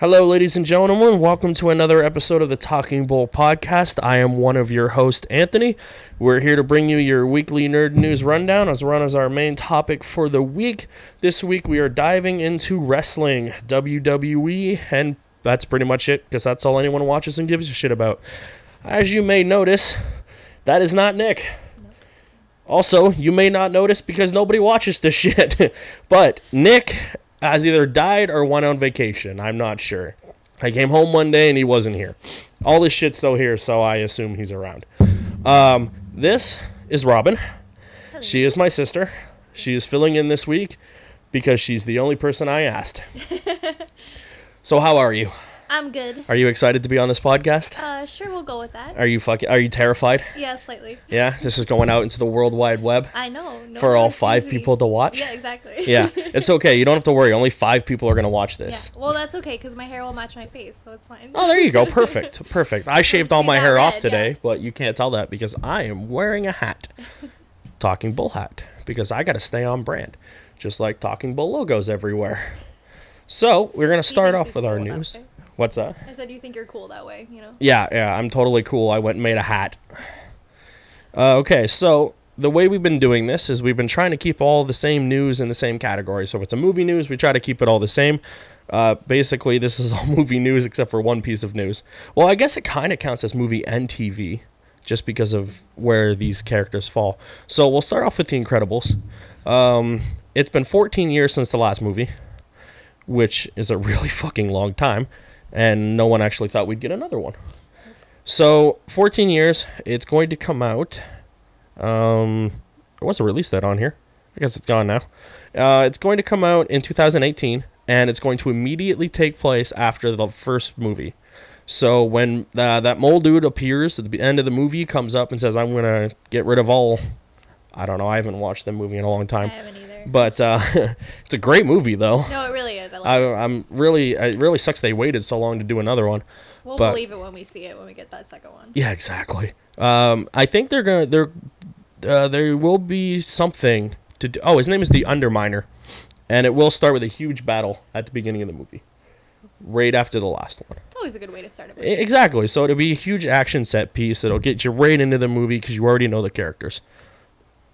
Hello, ladies and gentlemen. Welcome to another episode of the Talking Bull podcast. I am one of your hosts, Anthony. We're here to bring you your weekly nerd news rundown as well as our main topic for the week. This week, we are diving into wrestling, WWE, and that's pretty much it because that's all anyone watches and gives a shit about. As you may notice, that is not Nick. Also, you may not notice because nobody watches this shit. But Nick has either died or went on vacation. I'm not sure. I came home one day and he wasn't here. All this shit's still here, so I assume he's around. This is Robin. Hello. She is my sister. She is filling in this week because she's the only person I asked. So how are you? I'm good. Are you excited to be on this podcast? Sure, we'll go with that. Are you terrified? Yeah, slightly. Yeah, this is going out into the World Wide Web. I know. No for all one 5 sees me. people to watch? Yeah, exactly. Yeah, it's okay. You don't have to worry. Only 5 people are going to watch this. Yeah. Well, that's okay because my hair will match my face, so it's fine. Oh, there you go. Perfect. Perfect. I shaved all my hair off red, today, yeah. but you can't tell that because I am wearing a hat. Talking Bull hat. Because I got to stay on brand. Just like Talking Bull logos everywhere. So, we're going to start off with our news. What's that? I said you think you're cool that way, you know? Yeah, I'm totally cool. I went and made a hat. Okay, so the way we've been doing this is we've been trying to keep all the same news in the same category. So if it's a movie news, we try to keep it all the same. Basically, this is all movie news except for one piece of news. Well, I guess it kind of counts as movie and TV just because of where these characters fall. So we'll start off with The Incredibles. It's been 14 years since the last movie, which is a really fucking long time. And no one actually thought we'd get another one. So, 14 years. It's going to come out. There was a release date on here. I guess it's gone now. It's going to come out in 2018. And it's going to immediately take place after the first movie. So, when that mole dude appears at the end of the movie, comes up and says, I'm going to get rid of all... I don't know. I haven't watched the movie in a long time. I haven't either. But it's a great movie, though. No, it really is. I love it. It really sucks they waited so long to do another one. We'll believe it when we see it, when we get that second one. Yeah, exactly. I think there will be something to do. Oh, his name is the Underminer, and it will start with a huge battle at the beginning of the movie, right after the last one. It's always a good way to start a movie. Exactly. So it'll be a huge action set piece. It'll get you right into the movie because you already know the characters.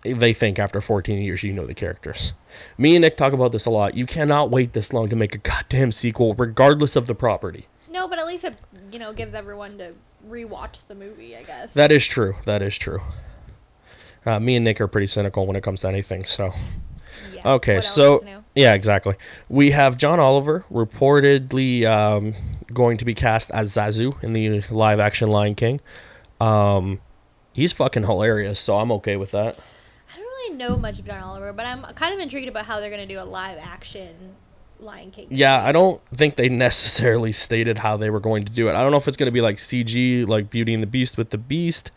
They think after 14 years you know the characters. Me and Nick talk about this a lot. You cannot wait this long to make a goddamn sequel, regardless of the property. No, but at least it, gives everyone to rewatch the movie, I guess. That is true. Me and Nick are pretty cynical when it comes to anything, so... Yeah, okay, so... Yeah, exactly. We have John Oliver reportedly going to be cast as Zazu in the live-action Lion King. He's fucking hilarious, so I'm okay with that. I don't really know much of John Oliver, but I'm kind of intrigued about how they're going to do a live-action Lion King. Yeah, I don't think they necessarily stated how they were going to do it. I don't know if it's going to be like CG, like Beauty and the Beast with the Beast,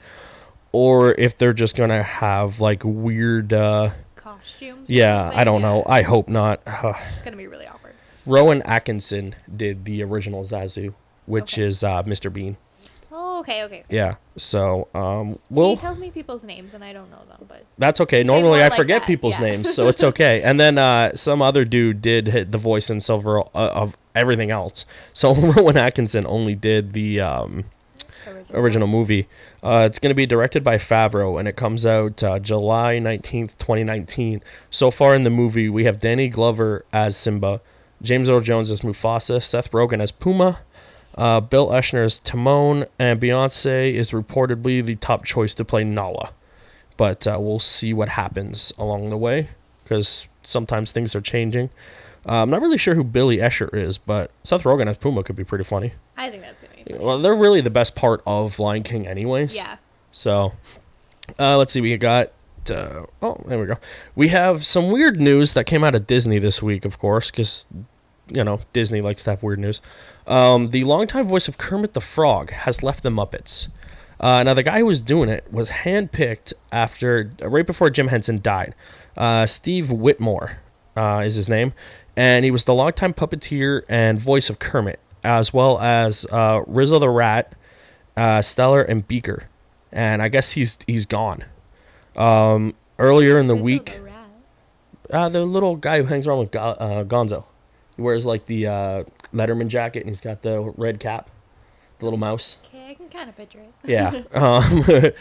or if they're just going to have like weird... costumes? Yeah, I don't know. I hope not. It's going to be really awkward. Rowan Atkinson did the original Zazu, which is Mr. Bean. Oh, okay. Yeah, so He tells me people's names and I don't know them, but that's okay. Normally I forget people's names, so it's okay. And then some other dude did hit the voice and silver of everything else. So Rowan Atkinson only did the original movie. It's going to be directed by Favreau, and it comes out July 19th, 2019. So far in the movie, we have Danny Glover as Simba, James Earl Jones as Mufasa, Seth Rogen as Puma, Bill Eichner as Timon, and Beyonce is reportedly the top choice to play Nala. But we'll see what happens along the way, because sometimes things are changing. I'm not really sure who Billy Escher is, but Seth Rogen as Puma could be pretty funny. I think that's going to be funny. Well, they're really the best part of Lion King anyways. Yeah. So, let's see. We got... there we go. We have some weird news that came out of Disney this week, of course, because... Disney likes to have weird news. The longtime voice of Kermit the Frog has left the Muppets. Now, the guy who was doing it was handpicked right before Jim Henson died. Steve Whitmore is his name, and he was the longtime puppeteer and voice of Kermit, as well as Rizzo the Rat, Stellar, and Beaker. And I guess he's gone. Earlier in the week, the little guy who hangs around with Gonzo. He wears like the Letterman jacket, and he's got the red cap, the little mouse. Okay, I can kind of picture it. Yeah.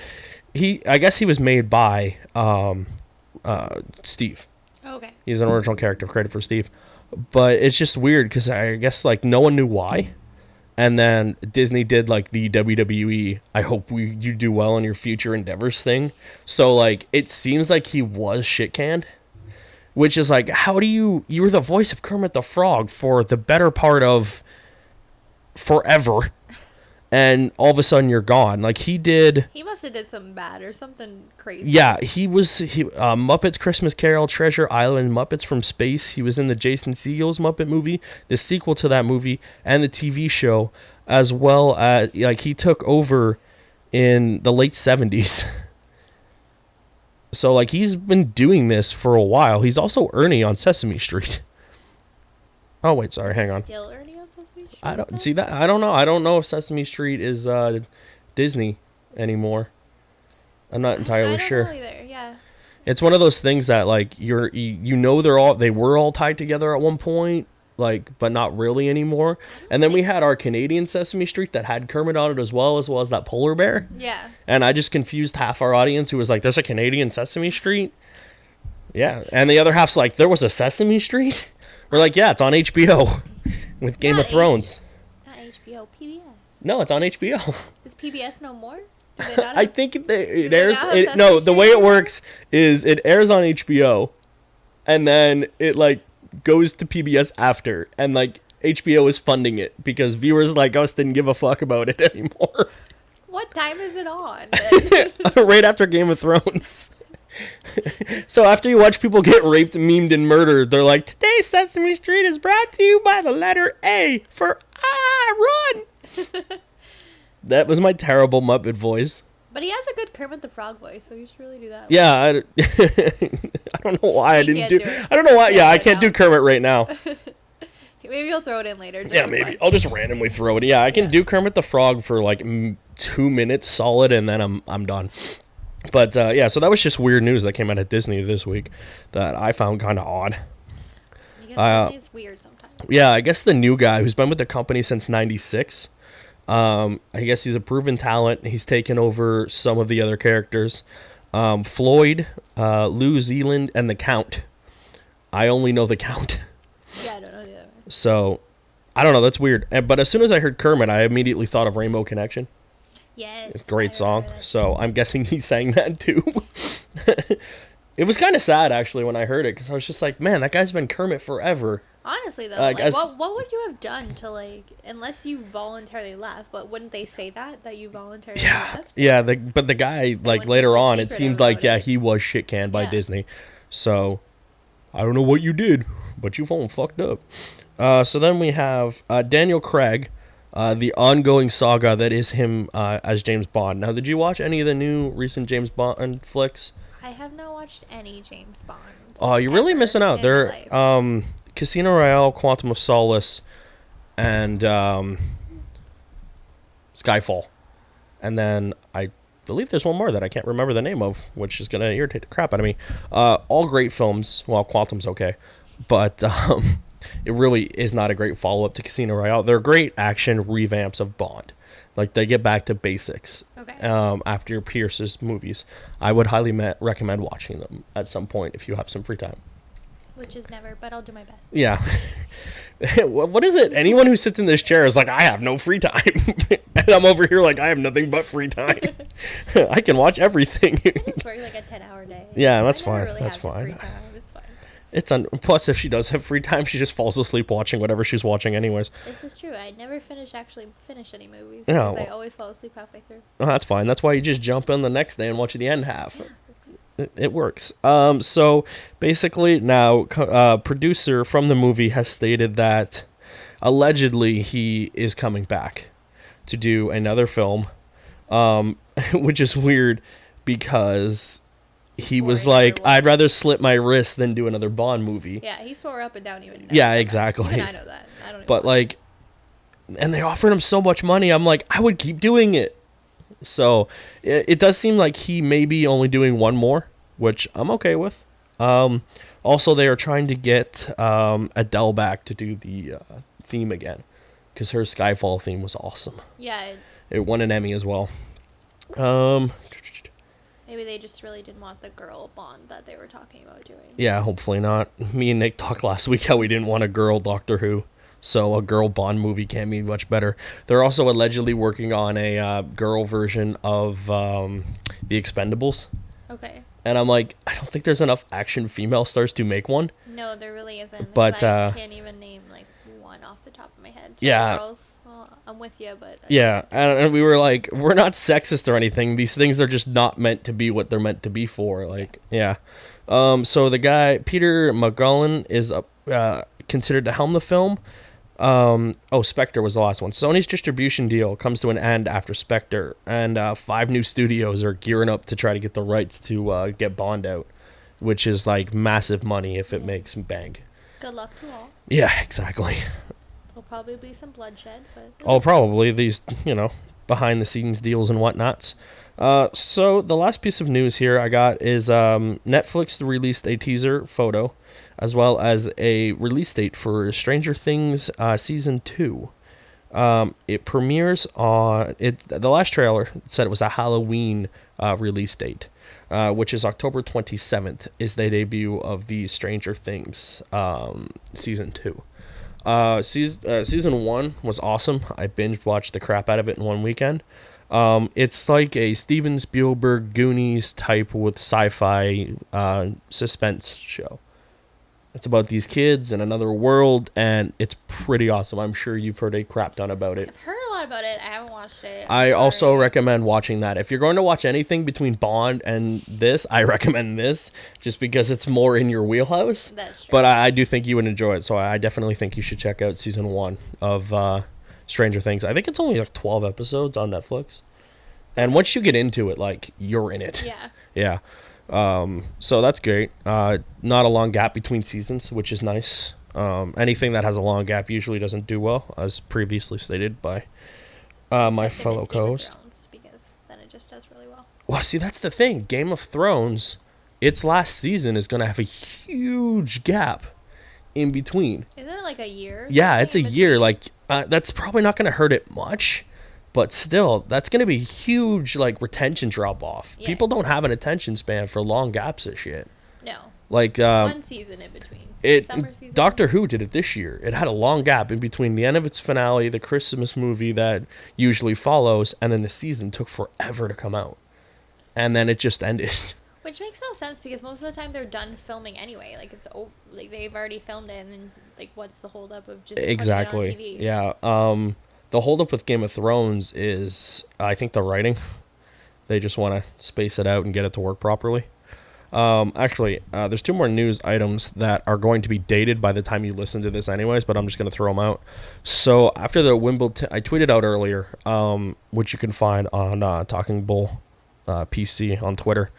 I guess he was made by Steve. Okay. He's an original character created for Steve. But it's just weird because I guess like no one knew why. And then Disney did like the WWE, I hope you do well in your future endeavors thing. So like it seems like he was shit canned. Which is like, how do you were the voice of Kermit the Frog for the better part of forever. And all of a sudden you're gone. Like he must have did something bad or something crazy. Yeah, he Muppets Christmas Carol, Treasure Island, Muppets from Space. He was in the Jason Segel's Muppet movie, the sequel to that movie, and the TV show, as well as like he took over in the late 70s. So like he's been doing this for a while. He's also Ernie on Sesame Street. Oh wait, sorry, hang on. Still Ernie on Sesame Street? I don't see that. I don't know. I don't know if Sesame Street is Disney anymore. I'm not entirely sure. I don't know either. Yeah. It's one of those things that like they were all tied together at one point, like, but not really anymore. And then we had our Canadian Sesame Street that had Kermit on it as well as that polar bear. Yeah. And I just confused half our audience who was like, "There's a Canadian Sesame Street." Yeah, and the other half's like, "There was a Sesame Street." We're like, "Yeah, it's on HBO with Game of Thrones." Not HBO, PBS. No, it's on HBO. Is PBS no more? Do they not I have- think it they airs. not have Sesame The Street way it anymore? works is it airs on HBO, and then it like goes to PBS after, and like HBO is funding it because viewers like us didn't give a fuck about it anymore. What time is it on? Right after Game of Thrones. So after you watch people get raped, memed, and murdered, they're like, "Today's Sesame Street is brought to you by the letter A for run." That was my terrible Muppet voice. But he has a good Kermit the Frog voice, so you should really do that. Yeah, I don't know why I didn't can't do do it. I don't know why. Yeah, Yeah, I right can't now. do Kermit right now. Maybe you'll throw it in later. just Yeah, for maybe fun. I'll just randomly throw it. Yeah, I can Yeah. do Kermit the Frog for like 2 minutes solid, and then I'm done. But yeah, so that was just weird news that came out of Disney this week that I found kind of odd. Because Disney's weird sometimes. Yeah, I guess the new guy who's been with the company since '96. I guess he's a proven talent. He's taken over some of the other characters. Floyd, Lou Zealand, and the Count. I only know the Count. Yeah, I don't know the other one. So, I don't know. That's weird. But as soon as I heard Kermit, I immediately thought of Rainbow Connection. Yes. Great I song. remember that. So I'm guessing he sang that too. It was kind of sad actually when I heard it because I was just like, man, that guy's been Kermit forever. Honestly, though, Like, like, as- what would you have done to, like, unless you voluntarily left, but wouldn't they say that you voluntarily left? Yeah. But the guy like when later he's, like, on, it secretive seemed like about it. he was shit canned by Yeah. Disney. So I don't know what you did, but you phone fucked up. So then we have Daniel Craig. The ongoing saga that is him as James Bond. Now, did you watch any of the new recent James Bond flicks? I have not watched any James Bond. Oh, you're really ever missing out. in They're my life. Casino Royale, Quantum of Solace, and Skyfall. And then I believe there's one more that I can't remember the name of, which is going to irritate the crap out of me. All great films. Well, Quantum's okay. But it really is not a great follow-up to Casino Royale. They're great action revamps of Bond. Like, they get back to basics Okay. after Pierce's movies. I would highly recommend watching them at some point if you have some free time. Which is never, but I'll do my best. Yeah. What is it? Anyone who sits in this chair is like, I have no free time. And I'm over here like, I have nothing but free time. I can watch everything. I just work like a 10-hour day. Yeah, that's I never fine. Really That's have the fine. free time. It's fine. Plus, if she does have free time, she just falls asleep watching whatever she's watching anyways. This is true. I never finish any movies. Yeah, Because I well- always fall asleep halfway through. Oh, that's fine. That's why you just jump in the next day and watch the end half. It works. So basically now producer from the movie has stated that allegedly he is coming back to do another film, which is weird because he was Boring like, or what? I'd rather slit my wrist than do another Bond movie. Yeah, he swore up and down even. Yeah, exactly. Even I know that. I don't. Even But watch it. like, and they offered him so much money. I'm like, I would keep doing it. So it does seem like he may be only doing one more, which I'm okay with. Also, they are trying to get Adele back to do the theme again, because her Skyfall theme was awesome. Yeah. It won an Emmy as well. Um, Maybe they just really didn't want the girl Bond that they were talking about doing. yeah, hopefully not. Me and Nick talked last week how we didn't want a girl Doctor Who, so a girl Bond movie can't be much better. They're also allegedly working on a girl version of The Expendables. Okay. And I'm like, I don't think there's enough action female stars to make one. No, there really isn't. But I can't even name like one off the top of my head. So yeah. Girls, well, I'm with you, but yeah, and we were like, we're not sexist or anything. These things are just not meant to be what they're meant to be for. Like, yeah. So the guy Peter Macleod is considered to helm the film. Spectre was the last one. Sony's distribution deal comes to an end after Spectre, and 5 new studios are gearing up to try to get the rights to get Bond out, which is like massive money if it makes bank. Good luck to all. Yeah, exactly. There'll probably be some bloodshed, but Oh, probably these, behind the scenes deals and whatnots. So the last piece of news here I got is Netflix released a teaser photo as well as a release date for Stranger Things Season 2. It premieres on... The last trailer said it was a Halloween release date, which is October 27th, is the debut of the Stranger Things Season 2. Season 1 was awesome. I binge-watched the crap out of it in one weekend. It's like a Steven Spielberg Goonies type with sci-fi suspense show. It's about these kids in another world, and it's pretty awesome. I'm sure you've heard a crap ton about it. I've heard a lot about it. I haven't watched it. I also recommend watching that. If you're going to watch anything between Bond and this, I recommend this, just because it's more in your wheelhouse. That's true. But I do think you would enjoy it, so I definitely think you should check out Season 1 of Stranger Things. I think it's only like 12 episodes on Netflix. And once you get into it, like, you're in it. Yeah. Yeah. So that's great. Not a long gap between seasons, which is nice. Anything that has a long gap usually doesn't do well, as previously stated by my fellow co-host. Because then it just does really well. Well, see, that's the thing. Game of Thrones, its last season is going to have a huge gap in between. Isn't it like a year? Yeah, it's a year. Like, that's probably not going to hurt it much. But still, that's going to be huge, like, retention drop-off. Yeah. People don't have an attention span for long gaps of shit. No. Like, one season in between. Summer season. Doctor Who did it this year. It had a long gap in between the end of its finale, the Christmas movie that usually follows, and then the season took forever to come out. And then it just ended. Which makes no sense, because most of the time they're done filming anyway. Like, it's over, like, they've already filmed it, and then, like, what's the holdup of just exactly. putting it on TV? Yeah. The holdup with Game of Thrones is, I think, the writing. They just want to space it out and get it to work properly. Actually, there's 2 more news items that are going to be dated by the time you listen to this anyways, but I'm just going to throw them out. So after the Wimbledon, I tweeted out earlier, which you can find on TalkingBull PC on Twitter,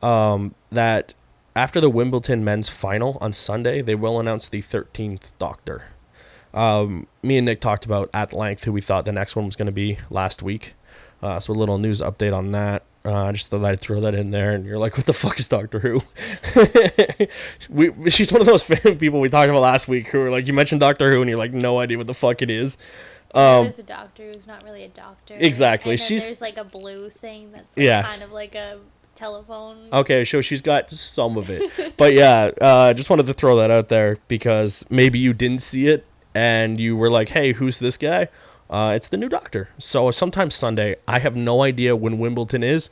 that after the Wimbledon men's final on Sunday, they will announce the 13th Doctor. Me and Nick talked about at length who we thought the next one was going to be last week. So a little news update on that. Just thought I'd throw that in there, and you're like, what the fuck is Doctor Who? She's one of those people we talked about last week who were like, you mentioned Doctor Who, and you're like, no idea what the fuck it is. There's a doctor who's not really a doctor. Exactly. And then there's like a blue thing that's like kind of like a telephone. Okay, so she's got some of it. But yeah, just wanted to throw that out there because maybe you didn't see it, and you were like, hey, who's this guy? It's the new Doctor. So sometime Sunday. I have no idea when Wimbledon is,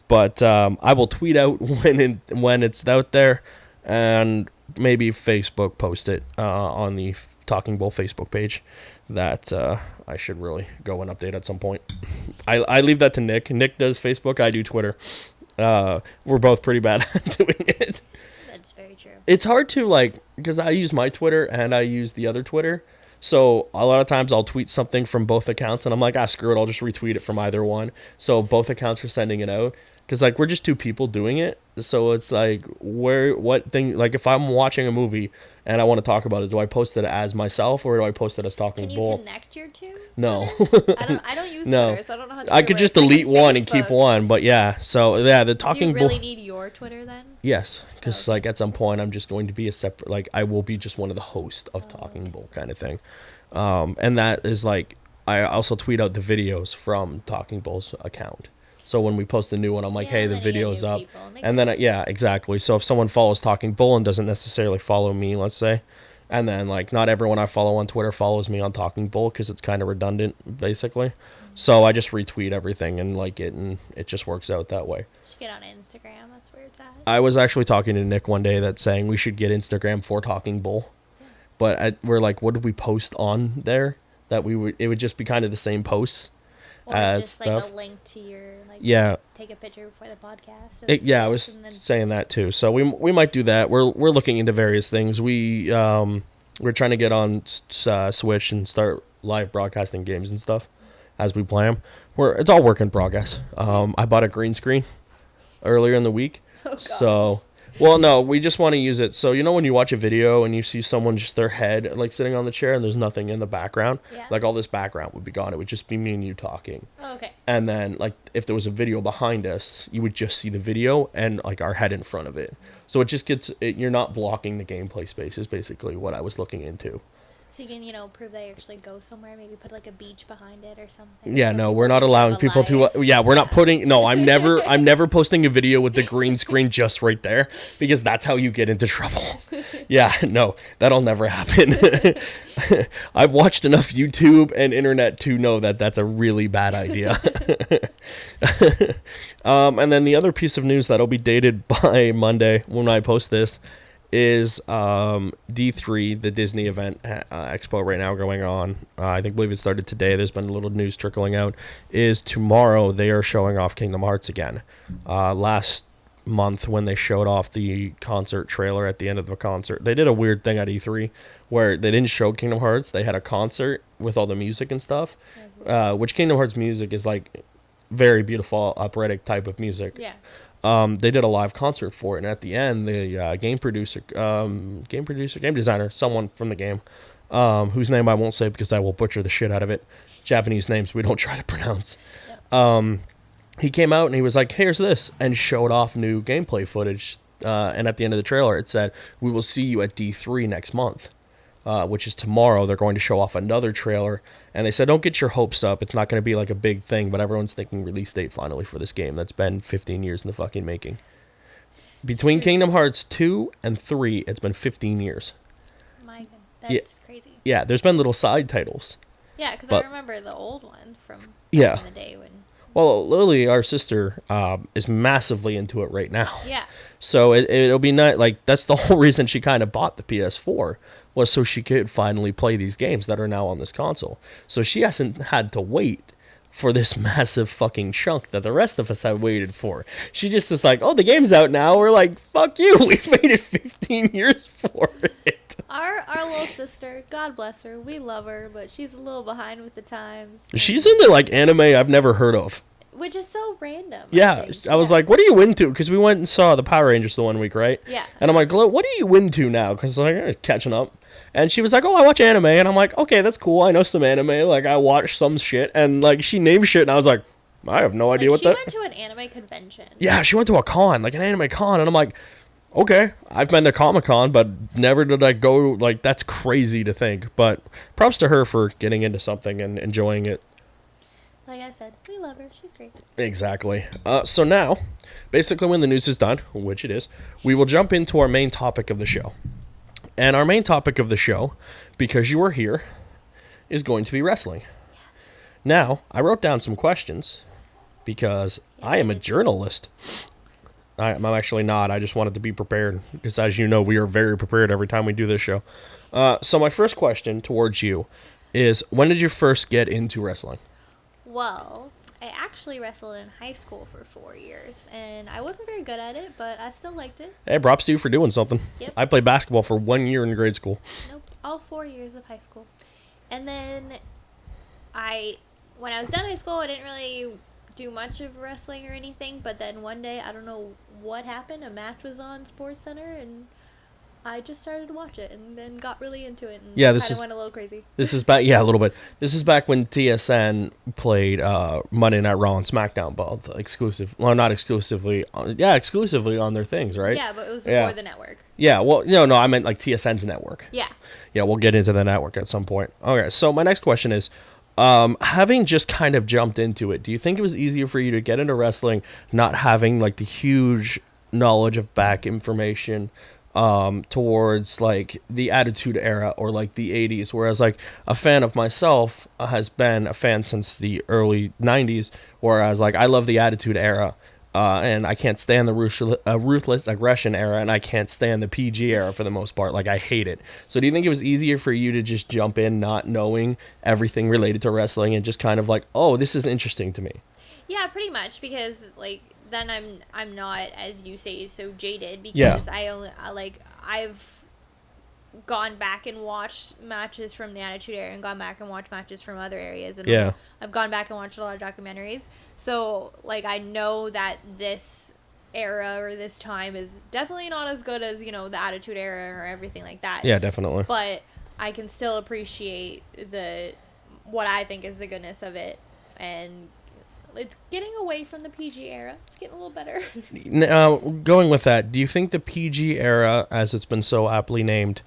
but I will tweet out when it's out there, and maybe Facebook post it on the Talking Bull Facebook page that I should really go and update at some point. I leave that to Nick. Nick does Facebook. I do Twitter. We're both pretty bad at doing it. That's very true. It's hard to, because I use my Twitter and I use the other Twitter. So a lot of times I'll tweet something from both accounts, and I'm like, screw it, I'll just retweet it from either one. So both accounts are sending it out. Because, like, we're just two people doing it. So it's like, what thing, like, if I'm watching a movie and I want to talk about it, do I post it as myself or do I post it as Talking Can you Bull? connect your two? No. I don't use No. Twitter, so I don't know how to I could just delete one and keep one, but yeah. So, yeah, the Talking Do you Bull. really need your Twitter then? Yes, because, Okay. like, at some point I'm just going to be a separate, like, I will be just one of the hosts of Talking Okay. Bull kind of thing. And that is, like, I also tweet out the videos from Talking Bull's account. So when we post a new one, I'm like, Yeah, hey, the then you get video's new up. people. It makes And then, sense. yeah, exactly. So if someone follows Talking Bull and doesn't necessarily follow me, let's say, and then, like, not everyone I follow on Twitter follows me on Talking Bull because it's kind of redundant, basically. So I just retweet everything and like it, and it just works out that way. You should get on Instagram. That's where it's at. I was actually talking to Nick one day that's saying we should get Instagram for Talking Bull. Yeah. But we're like, what did we post on there? That it would just be kind of the same posts Or as just stuff. like a link to your Yeah. Take a picture before the podcast. Yeah, I was saying that too. So we might do that. We're looking into various things. We're trying to get on Switch and start live broadcasting games and stuff as we play them. It's all work in progress. I bought a green screen earlier in the week. Oh, gosh. So, well, no, we just want to use it. So, you know when you watch a video and you see someone just their head like sitting on the chair and there's nothing in the background? Yeah. Like all this background would be gone. It would just be me and you talking. Oh, okay. And then, like, if there was a video behind us, you would just see the video and, like, our head in front of it. So it just you're not blocking the gameplay space is basically what I was looking into. So you can, prove they actually go somewhere. Maybe put like a beach behind it or something. Yeah, so no, people we're not can allowing live a people to. life. We're not putting. No, I'm never posting a video with the green screen just right there because that's how you get into trouble. Yeah, no, that'll never happen. I've watched enough YouTube and internet to know that that's a really bad idea. And then the other piece of news that'll be dated by Monday when I post this is D3, the Disney event expo right now going on. I believe it started today. There's been a little news trickling out. Is tomorrow they are showing off Kingdom Hearts again. Last month when they showed off the concert trailer at the end of the concert, they did a weird thing at E3 where they didn't show Kingdom Hearts. They had a concert with all the music and stuff, which Kingdom Hearts music is like very beautiful, operatic type of music. Yeah. They did a live concert for it, and at the end, the game designer, someone from the game, whose name I won't say because I will butcher the shit out of it. Japanese names we don't try to pronounce. Yep. He came out and he was like, "Here's this," and showed off new gameplay footage. And at the end of the trailer, it said, "We will see you at D3 next month," which is tomorrow. They're going to show off another trailer. And they said, don't get your hopes up. It's not going to be like a big thing, but everyone's thinking release date finally for this game that's been 15 years in the fucking making. Between Kingdom Hearts 2 and 3, it's been 15 years. My God, that's crazy. Yeah, there's been little side titles. Yeah, because I remember the old one from back in the day when. Well, Lily, our sister, is massively into it right now. Yeah. So it'll be not like that's the whole reason she kind of bought the PS4 was so she could finally play these games that are now on this console. So she hasn't had to wait for this massive fucking chunk that the rest of us have waited for. She just is like, oh, the game's out now. We're like, fuck you. We've waited 15 years for it. Our little sister, God bless her, we love her, but she's a little behind with the times. She's into like anime I've never heard of. Which is so random. Yeah, I was like, what are you into? Because we went and saw the Power Rangers the one week, right? Yeah. And I'm like, what are you into now? Because like, catching up. And she was like, oh, I watch anime. And I'm like, okay, that's cool. I know some anime. Like, I watch some shit. And like, she named shit. And I was like, I have no idea what that. She went to an anime convention. Yeah, she went to a con, like an anime con. And I'm like, okay, I've been to Comic-Con, but never did I go. Like, that's crazy to think. But props to her for getting into something and enjoying it. Like I said, we love her. She's great. Exactly. So now, basically when the news is done, which it is, we will jump into our main topic of the show. And our main topic of the show, because you are here, is going to be wrestling. Yes. Now, I wrote down some questions because I am a journalist. I'm actually not. I just wanted to be prepared because, as you know, we are very prepared every time we do this show. So my first question towards you is, when did you first get into wrestling? Well, I actually wrestled in high school for 4 years, and I wasn't very good at it, but I still liked it. Hey, props to you for doing something. Yep. I played basketball for 1 year in grade school. Nope, all 4 years of high school. And then when I was done high school, I didn't really do much of wrestling or anything, but then one day, I don't know what happened, a match was on Sports Center, and I just started to watch it, and then got really into it, and Yeah, kind of went a little crazy. This is back, yeah, a little bit. This is back when TSN played Monday Night Raw and SmackDown, both exclusive. Well, not exclusively. Exclusively on their things, right? Yeah, but it was before the network. Yeah, well, no, I meant like TSN's network. Yeah. Yeah, we'll get into the network at some point. Okay, so my next question is, having just kind of jumped into it, do you think it was easier for you to get into wrestling not having like the huge knowledge of back information towards like the Attitude Era or like the 80s, whereas like a fan of myself has been a fan since the early 90s, whereas like I love the Attitude Era, and I can't stand the Ruthless Aggression Era, and I can't stand the PG era for the most part. Like, I hate it. So do you think it was easier for you to just jump in not knowing everything related to wrestling and just kind of like, oh, this is interesting to me? Yeah, pretty much, because like then I'm not, as you say, so jaded, because Yeah. I've gone back and watched matches from the Attitude Era and gone back and watched matches from other areas, and Yeah. I've gone back and watched a lot of documentaries, so like I know that this era or this time is definitely not as good as, you know, the Attitude Era or everything like that. Yeah, definitely. But I can still appreciate what I think is the goodness of it, and it's getting away from the PG era. It's getting a little better. Now, going with that, do you think the PG era, as it's been so aptly named,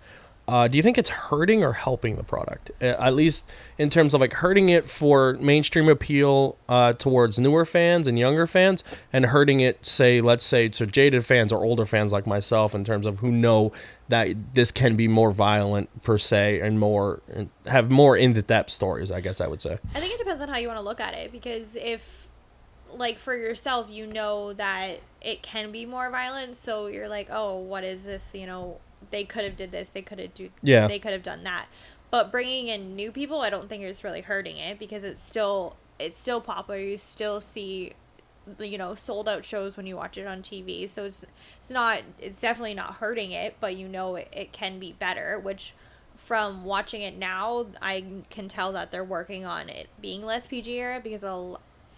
do you think it's hurting or helping the product? At least in terms of like hurting it for mainstream appeal towards newer fans and younger fans, and hurting it, let's say, to jaded fans or older fans like myself, in terms of who know that this can be more violent per se and have more in-depth stories, I guess I would say. I think it depends on how you want to look at it, because if, like, for yourself, you know that it can be more violent, so you're like, oh, what is this, you know, they could have did this, they could have done that. But bringing in new people, I don't think it's really hurting it, because it's still popular. You still see, you know, sold out shows when you watch it on TV. So it's definitely not hurting it, but you know it can be better, which from watching it now, I can tell that they're working on it being less PG era, because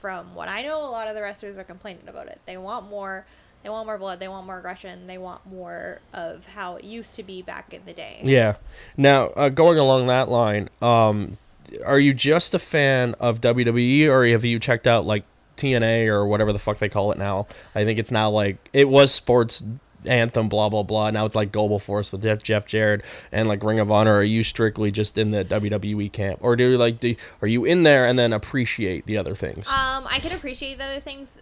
from what I know, a lot of the wrestlers are complaining about it. They want more blood, they want more aggression, they want more of how it used to be back in the day. Yeah. Now, going along that line, are you just a fan of WWE, or have you checked out like TNA or whatever the fuck they call it now? I think it's now like, it was Sports Anthem, blah blah blah. Now it's like Global Force with Jeff Jarrett and like Ring of Honor. Are you strictly just in the WWE camp, or are you in there and then appreciate the other things? I can appreciate the other things.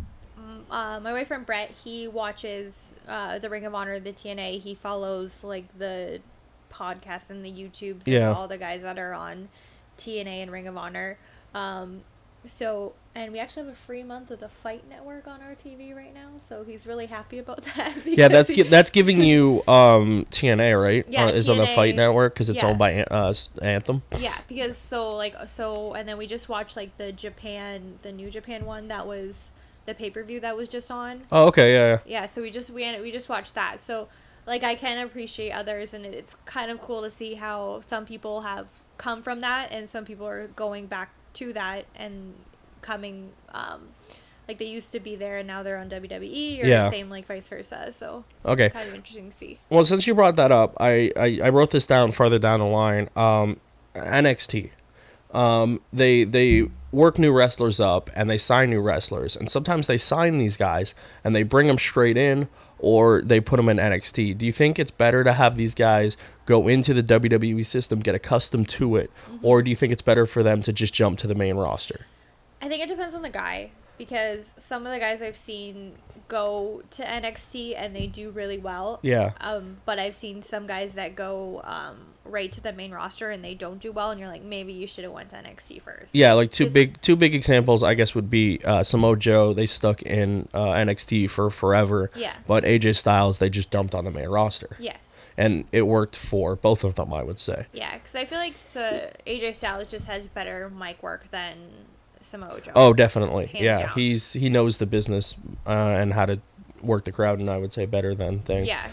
My boyfriend Brett, he watches the Ring of Honor, the TNA. He follows like the podcasts and the YouTubes of all the guys that are on TNA and Ring of Honor. And we actually have a free month of the Fight Network on our TV right now, so he's really happy about that. Yeah, that's giving you TNA, right? Yeah, is TNA, on the Fight Network because it's owned by Anthem. Yeah, because and then we just watched like the New Japan one that was the pay-per-view that was just on. Oh, okay, yeah. Yeah, so we just watched that. So like I can appreciate others, and it's kind of cool to see how some people have come from that and some people are going back to that and coming like they used to be there and now they're on WWE, or the same, like vice versa. So okay, kind of interesting to see. Well, since you brought that up, I wrote this down farther down the line. NXT, they work new wrestlers up and they sign new wrestlers, and sometimes they sign these guys and they bring them straight in, or they put them in NXT. Do you think it's better to have these guys go into the WWE system, get accustomed to it, or do you think it's better for them to just jump to the main roster? I think it depends on the guy, because some of the guys I've seen go to NXT and they do really well. Yeah. But I've seen some guys that go right to the main roster and they don't do well, and you're like, maybe you should have went to NXT first. Yeah, like two big examples, I guess, would be Samoa Joe. They stuck in NXT for forever. Yeah. But AJ Styles, they just dumped on the main roster. Yes. And it worked for both of them, I would say. Yeah, because I feel like AJ Styles just has better mic work than Samoa Joe. Oh, definitely. Hands yeah, down. he knows the business and how to work the crowd, and I would say better than thing. Yeah.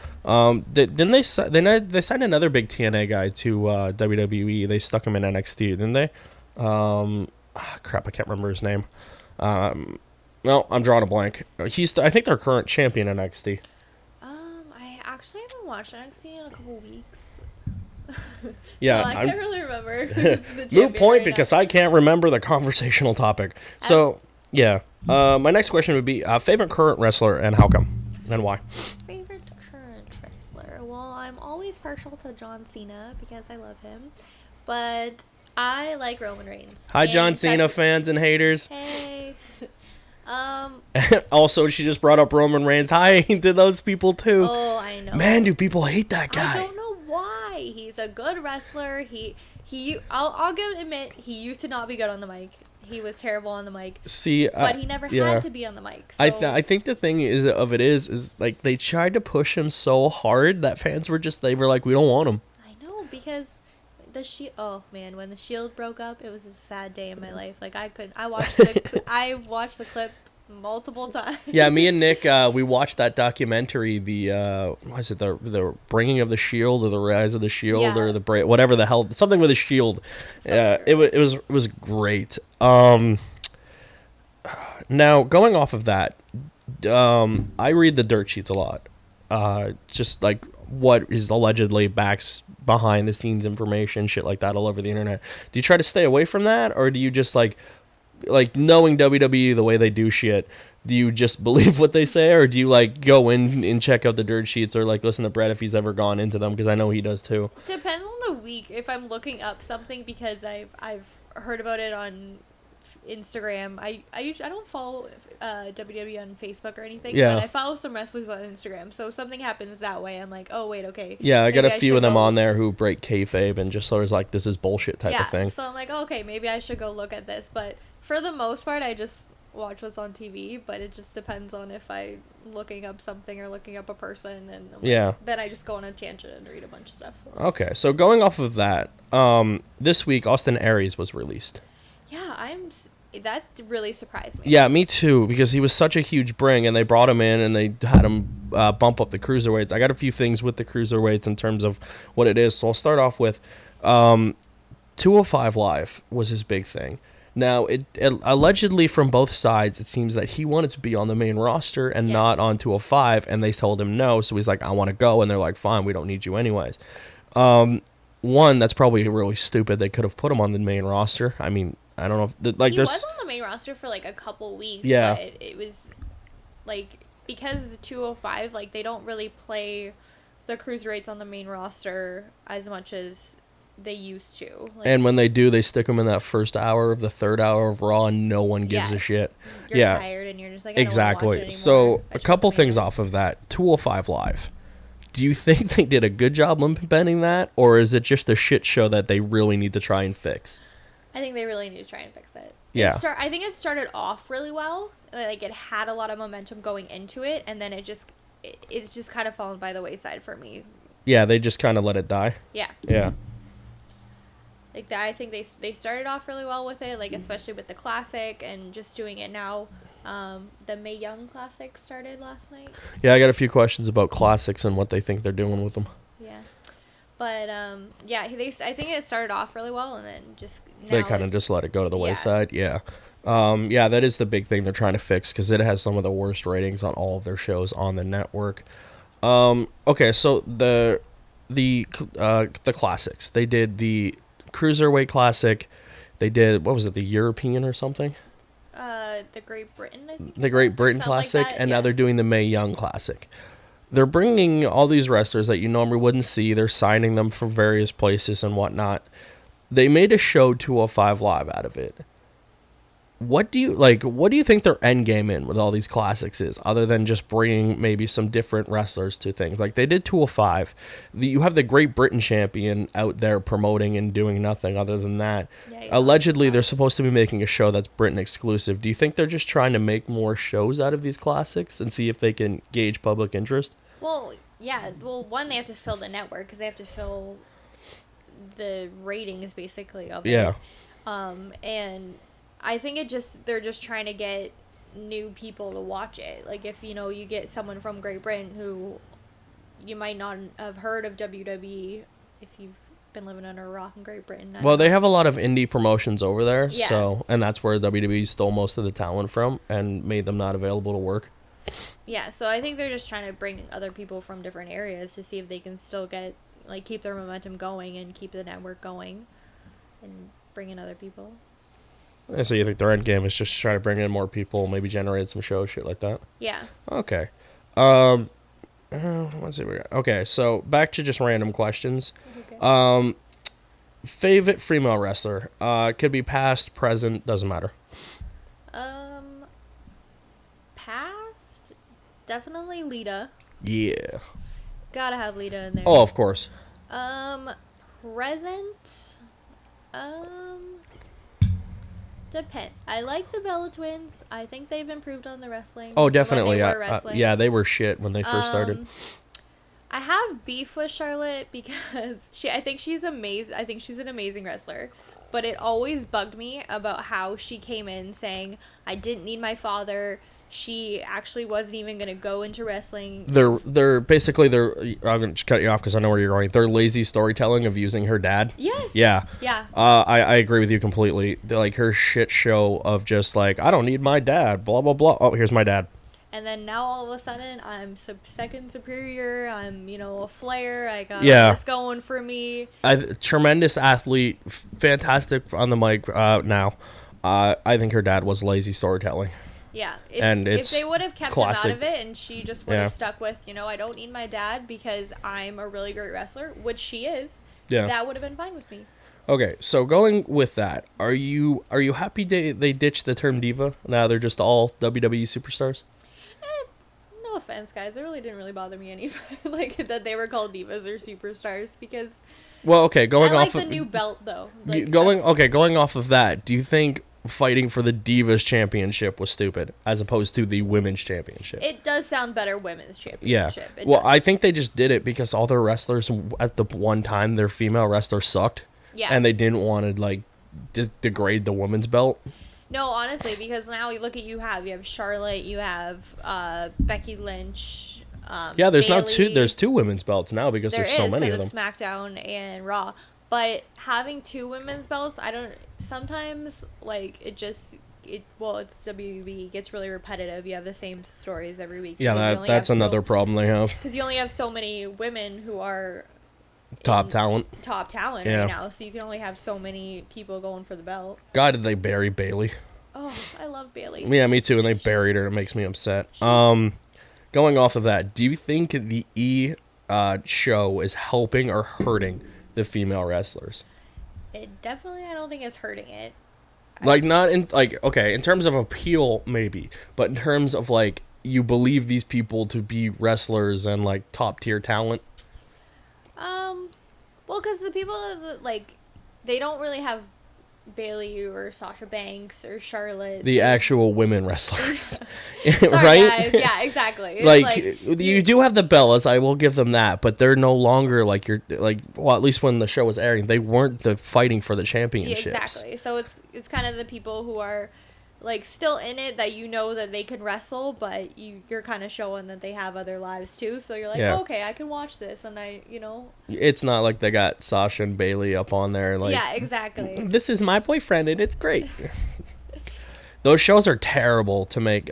Didn't they signed another big TNA guy to WWE? They stuck him in NXT, didn't they? Crap, I can't remember his name. No, I'm drawing a blank. I think they're current champion in NXT. I actually haven't watched NXT in a couple weeks. Yeah, so I can't really remember who's the champion moot point right because now. I can't remember the conversational topic. So, yeah. My next question would be favorite current wrestler and how come? And why? Favorite current wrestler? Well, I'm always partial to John Cena because I love him. But I like Roman Reigns. Hi, John Cena fans and haters. Hey. Also, she just brought up Roman Reigns. Hi to those people, too. Oh, I know. Man, do people hate that guy. I don't know why. He's a good wrestler. I'll admit, he used to not be good on the mic. He was terrible on the mic. See, but he never had to be on the mic. So. I think the thing is like they tried to push him so hard that fans were like, we don't want him. I know, because oh man, when the Shield broke up, it was a sad day in my life. Like I watched the clip multiple times. Yeah, me and Nick, we watched that documentary, the Bringing of the Shield or the Rise of the Shield or the whatever the hell, something with a shield. It was great. Now going off of that, I read the dirt sheets a lot. Just like what is allegedly behind the scenes information, shit like that all over the internet. Do you try to stay away from that, or do you just like knowing WWE the way they do shit, do you just believe what they say, or do you like go in and check out the dirt sheets, or like listen to Brett if he's ever gone into them, because I know he does too? Depends on the week if I'm looking up something, because I've heard about it on Instagram. I don't follow WWE on Facebook or anything, but I follow some wrestlers on Instagram. So if something happens that way, I'm like, oh wait, okay. Yeah, I got a few of them on there who break kayfabe and just sort of like, this is bullshit type of thing. So I'm like, oh, okay, maybe I should go look at this. But for the most part, I just watch what's on TV. But it just depends on if I'm looking up something or looking up a person, and then I just go on a tangent and read a bunch of stuff. Okay, so going off of that, this week Austin Aries was released. Yeah, that really surprised me. Yeah, me too, because he was such a huge bring, and they brought him in, and they had him bump up the cruiserweights. I got a few things with the cruiserweights in terms of what it is, so I'll start off with 205 Live was his big thing. Now, it allegedly from both sides, it seems that he wanted to be on the main roster and not on 205, and they told him no, so he's like, I want to go, and they're like, fine, we don't need you anyways. One, that's probably really stupid. They could have put him on the main roster. I mean, I don't know. He was on the main roster for like a couple weeks. Yeah. But it was like, because the 205, like they don't really play the cruiserweights on the main roster as much as they used to. Like, and when they do, they stick them in that first hour of the third hour of Raw, and no one gives a shit. You're tired, and you're just like, I exactly. Don't wanna watch it so a couple things off of that. 205 Live. Do you think they did a good job implementing that, or is it just a shit show that they really need to try and fix? I think they really need to try and fix it. Yeah. I think it started off really well. Like, it had a lot of momentum going into it, and then it's just kind of fallen by the wayside for me. Yeah, they just kind of let it die. Yeah. Yeah. Like, that, I think they started off really well with it, like, especially with the Classic and just doing it now. The Mae Young Classic started last night. Yeah, I got a few questions about Classics and what they think they're doing with them. Yeah. But, I think it started off really well, and then just now they kind of just let it go to the wayside. Yeah. That is the big thing they're trying to fix, because it has some of the worst ratings on all of their shows on the network. Okay, so the Classics. They did the Cruiserweight Classic. They did, what was it, the European or something? The Great Britain, I think. The Great Britain Classic, like and now they're doing the Mae Young Classic. They're bringing all these wrestlers that you normally wouldn't see. They're signing them from various places and whatnot. They made a show 205 Live out of it. What do you think their end game in with all these classics is, other than just bringing maybe some different wrestlers to things? Like, they did 205. You have the Great Britain champion out there promoting and doing nothing other than that. Yeah, allegedly, they're supposed to be making a show that's Britain exclusive. Do you think they're just trying to make more shows out of these classics and see if they can gauge public interest? Well, yeah. Well, one, they have to fill the network, because they have to fill the ratings, basically, of it. And I think they're just trying to get new people to watch it. Like, if, you get someone from Great Britain who you might not have heard of WWE, if you've been living under a rock in Great Britain. Well, they have a lot of indie promotions over there, Yeah. so, and that's where WWE stole most of the talent from and made them not available to work. Yeah, so I think they're just trying to bring other people from different areas to see if they can still get, like, keep their momentum going and keep the network going and bring in other people. So you think their end game is just try to bring in more people, maybe generate some shows, shit like that? Yeah. Okay. Let's see what we got. Okay, so back to just random questions. Okay. Favorite female wrestler? Could be past, present, doesn't matter. Past, definitely Lita. Yeah. Gotta have Lita in there. Oh, of course. Present, depends. I like the Bella Twins. I think they've improved on the wrestling. Oh, definitely. When they were wrestling. Yeah, they were shit when they first started. I have beef with Charlotte because I think she's amazing. I think she's an amazing wrestler. But it always bugged me about how she came in saying, I didn't need my father. She actually wasn't even going to go into wrestling. They're basically, I'm going to just cut you off because I know where you're going. They're lazy storytelling of using her dad. Yes. Yeah. Yeah. I agree with you completely. They're like her shit show of just like, I don't need my dad, blah, blah, blah. Oh, here's my dad. And then now all of a sudden, I'm second superior. I'm, a Flair. I got this going for me. Tremendous athlete, fantastic on the mic now. I think her dad was lazy storytelling. Yeah. If they would have kept classic. him out of it and she just would have stuck with, I don't need my dad because I'm a really great wrestler, which she is, that would have been fine with me. Okay, so going with that, are you happy they ditched the term diva? Now they're just all WWE superstars? No offense, guys. It really didn't really bother me any like that they were called divas or superstars because. Well, okay, going I like off the of new belt though. Going off of that, do you think fighting for the Divas Championship was stupid as opposed to the Women's Championship? It does sound better, Women's Championship. Yeah. Well, I think they just did it because all their wrestlers at the one time their female wrestlers sucked. Yeah. And they didn't want to like degrade the women's belt. No, honestly, because now you look at you have Charlotte, you have Becky Lynch. There's Bayley. There's two women's belts now because there's so many of them. SmackDown and Raw, but having two women's belts, I don't. Sometimes like it's WWE, it gets really repetitive. You have the same stories every week. Yeah, that's another problem they have. Because you only have so many women who are top talent right now, so you can only have so many people going for the belt. God, did they bury Bayley? Oh, I love Bayley. Yeah, me too, and they buried her. It makes me upset. Going off of that, do you think the show is helping or hurting the female wrestlers? I don't think it's hurting it. In terms of appeal, maybe, but in terms of like you believe these people to be wrestlers and like top tier talent. Well, because the people they don't really have Bayley or Sasha Banks or Charlotte. The actual women wrestlers. Sorry, right? Guys. Yeah, exactly. You do have the Bellas, I will give them that, but they're no longer at least when the show was airing, they weren't fighting for the championships. Yeah, exactly. So it's kind of the people who are still in it that that they can wrestle, but you're kind of showing that they have other lives too. So you're like, okay, I can watch this, and It's not like they got Sasha and Bayley up on there. Yeah, exactly. This is my boyfriend, and it's great. Those shows are terrible to make.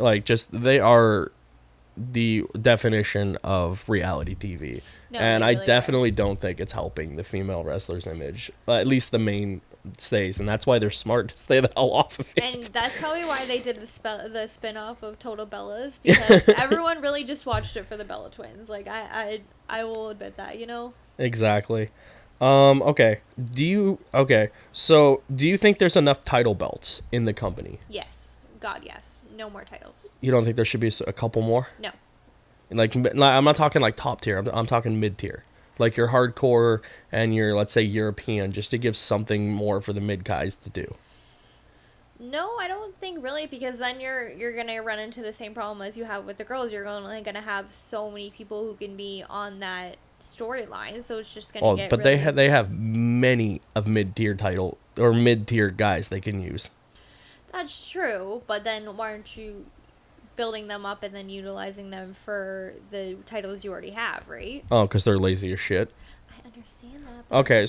They are the definition of reality TV. No, and I definitely don't think it's helping the female wrestler's image. At least the main stays, and that's why they're smart to stay the hell off of it. And that's probably why they did the spin-off of Total Bellas, because everyone really just watched it for the Bella Twins. I will admit that, Exactly. Okay. So do you think there's enough title belts in the company? Yes. God, yes. No more titles. You don't think there should be a couple more? No. I'm not talking top tier. I'm talking mid tier. Your hardcore and your, let's say, European, just to give something more for the mid guys to do. No, I don't think really, because then you're gonna run into the same problem as you have with the girls. You're only gonna have so many people who can be on that storyline, so it's just gonna get. But really... they have many of mid tier title or mid tier guys they can use. That's true, but then why aren't you building them up and then utilizing them for the titles you already have, right? Oh, because they're lazy as shit. understand that. But Okay,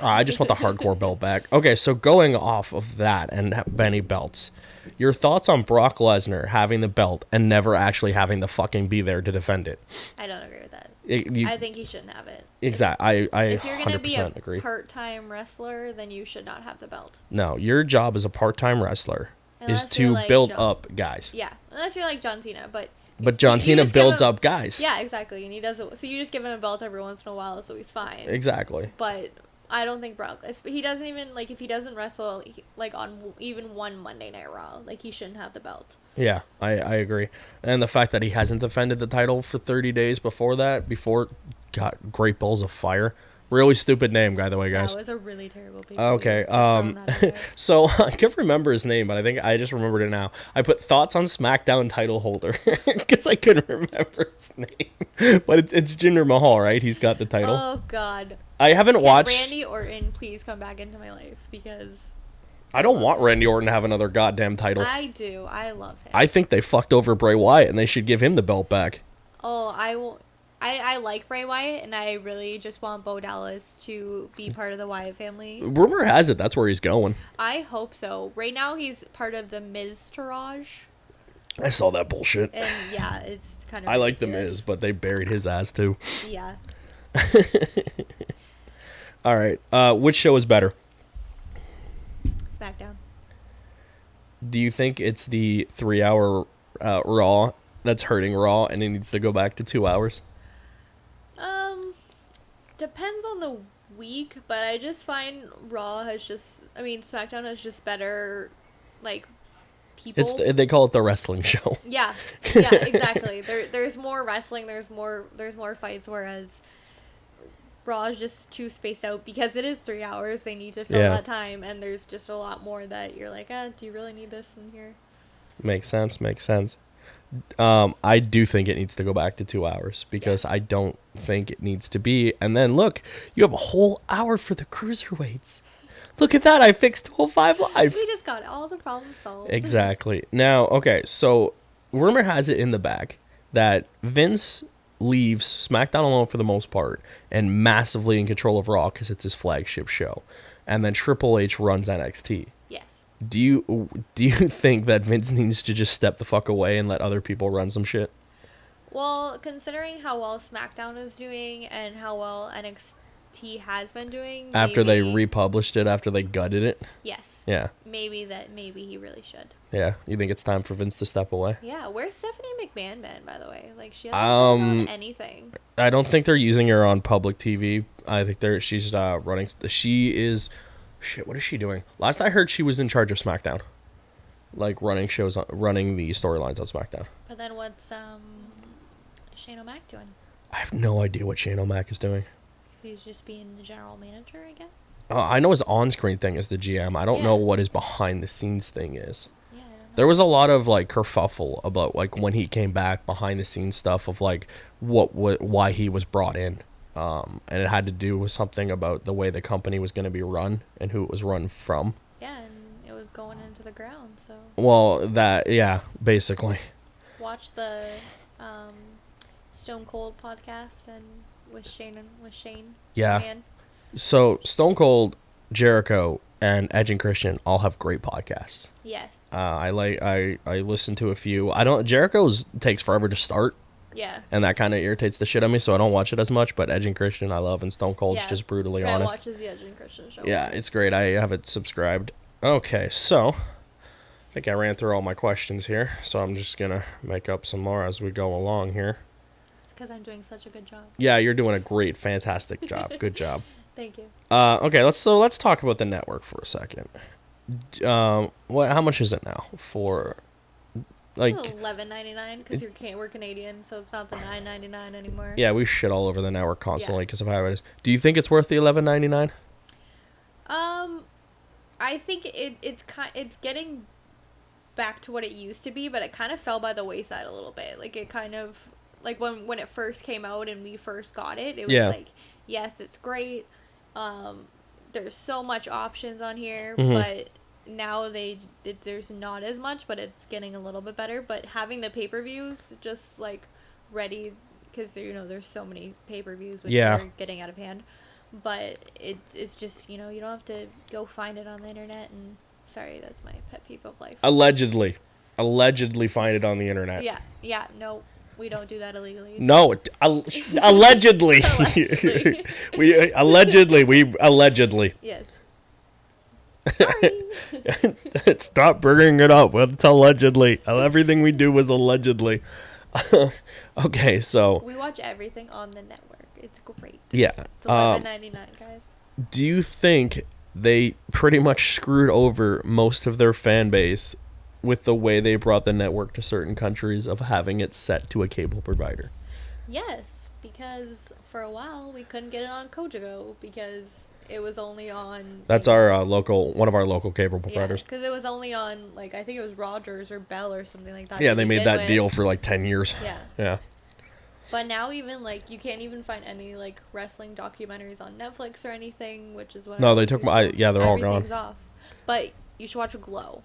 I just want the hardcore belt back. Okay, so going off of that and Benny belts, your thoughts on Brock Lesnar having the belt and never actually having to fucking be there to defend it? I don't agree with that. I think he shouldn't have it. Exactly. I if you're gonna 100% be a agree. part-time wrestler, then you should not have the belt. No, your job as a part-time wrestler is to like build up guys. Yeah, unless you're like John Cena, but John Cena builds up guys. Yeah, exactly, and he does it. So you just give him a belt every once in a while, so he's fine. Exactly. But I don't think Brock. He doesn't even like if he doesn't wrestle like on even one Monday Night Raw, like he shouldn't have the belt. Yeah, I agree. And the fact that he hasn't defended the title for 30 days before got Great Balls of Fire. Really stupid name, by the way, guys. That was a really terrible pay. Okay. So I can't remember his name, but I think I just remembered it now. I put thoughts on SmackDown title holder because I couldn't remember his name. But it's Jinder Mahal, right? He's got the title. Oh God. I haven't watched. Randy Orton, please come back into my life because. I don't want Randy Orton to have another goddamn title. I do. I love him. I think they fucked over Bray Wyatt and they should give him the belt back. Oh, I like Bray Wyatt, and I really just want Bo Dallas to be part of the Wyatt family. Rumor has it that's where he's going. I hope so. Right now, he's part of the Miz Taraj. I saw that bullshit. And yeah, it's kind of. I like the Miz, but they buried his ass too. Yeah. All right. Which show is better? SmackDown. Do you think it's the 3-hour Raw that's hurting Raw, and it needs to go back to 2 hours? Depends on the week, but I just find SmackDown has just better, like, people. They call it the wrestling show. Yeah, exactly. There's more wrestling. There's more fights. Whereas Raw is just too spaced out because it is 3 hours. They need to fill that time, and there's just a lot more that you're like, do you really need this in here? Makes sense. I do think it needs to go back to 2 hours because I don't think it needs to be. And then look, you have a whole hour for the cruiserweights. Look at that. I fixed 205 Live. We just got all the problems solved. Exactly. Now, okay, so rumor has it in the back that Vince leaves SmackDown alone for the most part and massively in control of Raw because it's his flagship show. And then Triple H runs NXT. Yes. Do you think that Vince needs to just step the fuck away and let other people run some shit? Well, considering how well SmackDown is doing and how well NXT has been doing, after they republished it, after they gutted it. Yes. Yeah. Maybe he really should. Yeah. You think it's time for Vince to step away? Yeah. Where's Stephanie McMahon been, by the way? Like she hasn't done anything. I don't think they're using her on public TV. I think she's running. She is. Shit, what is she doing? Last I heard, she was in charge of SmackDown. Like, running the storylines on SmackDown. But then what's Shane O'Mac doing? I have no idea what Shane O'Mac is doing. He's just being the general manager, I guess? I know his on-screen thing is the GM. I don't know what his behind-the-scenes thing is. Yeah, I don't know. There was a lot of, like, kerfuffle about, like, when he came back, behind-the-scenes stuff of, like, why he was brought in. And it had to do with something about the way the company was going to be run and who it was run from. Yeah, and it was going into the ground, so. Well, basically. Watch the Stone Cold podcast and with Shane. Yeah. Man. So Stone Cold, Jericho, and Edge and Christian all have great podcasts. Yes. I listen to a few. Jericho's takes forever to start. Yeah. And that kind of irritates the shit out of me, so I don't watch it as much. But Edge and Christian, I love, and Stone Cold's just brutally honest. Watches the Edge and Christian show. Yeah, it's great. I have it subscribed. Okay, so I think I ran through all my questions here, so I'm just gonna make up some more as we go along here. It's because I'm doing such a good job. Yeah, you're doing a great, fantastic job. Good job. Thank you. Okay, let's talk about the network for a second. How much is it now for? Like $11.99 because we're Canadian, so it's not the $9.99 anymore. Yeah, we shit all over the network constantly because of how it is. Do you think it's worth the $11.99? I think it's getting back to what it used to be, but it kind of fell by the wayside a little bit. Like it kind of like when it first came out and we first got it, it was like, yes, it's great. There's so much options on here, but now there's not as much, but it's getting a little bit better. But having the pay-per-views just like ready, because there's so many pay-per-views which are getting out of hand. But it's just, you don't have to go find it on the internet. And sorry, that's my pet peeve of life. Allegedly find it on the internet. Yeah, no, we don't do that illegally. No, allegedly. Allegedly. Yes. Sorry. Stop bringing it up. It's allegedly. Everything we do was allegedly. Okay, so we watch everything on the network. It's great. Yeah. It's $11.99, guys. Do you think they pretty much screwed over most of their fan base with the way they brought the network to certain countries of having it set to a cable provider? Yes, because for a while we couldn't get it on Kojago because it was only on... That's our one of our local cable providers. Yeah, because it was only on, I think it was Rogers or Bell or something like that. Yeah, they made that deal for 10 years. Yeah. But now even, you can't even find any, wrestling documentaries on Netflix or anything, which is what... No, they took yeah, they're all gone. Everything's off. But you should watch Glow.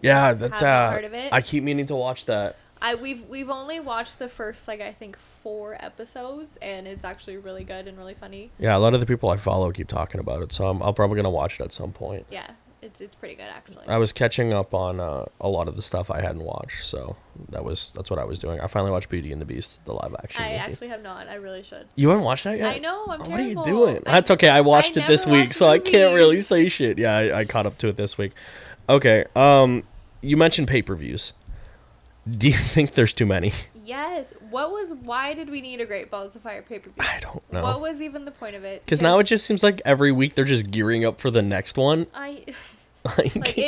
Yeah, that... heard of it. I keep meaning to watch that. We've only watched the first, I think 4 episodes, and it's actually really good and really funny. Yeah, a lot of the people I follow keep talking about it, so I'm probably going to watch it at some point. Yeah, it's pretty good, actually. I was catching up on a lot of the stuff I hadn't watched, so that's what I was doing. I finally watched Beauty and the Beast, the live action movie. I actually have not. I really should. You haven't watched that yet? I know, I'm terrible. What are you doing? That's okay, I watched it this week, so I can't really say shit. Yeah, I caught up to it this week. Okay, you mentioned pay-per-views. Do you think there's too many? Yes. Why did we need a Great Balls of Fire pay-per-view? I don't know. What was even the point of it? Because now it just seems like every week they're just gearing up for the next one. It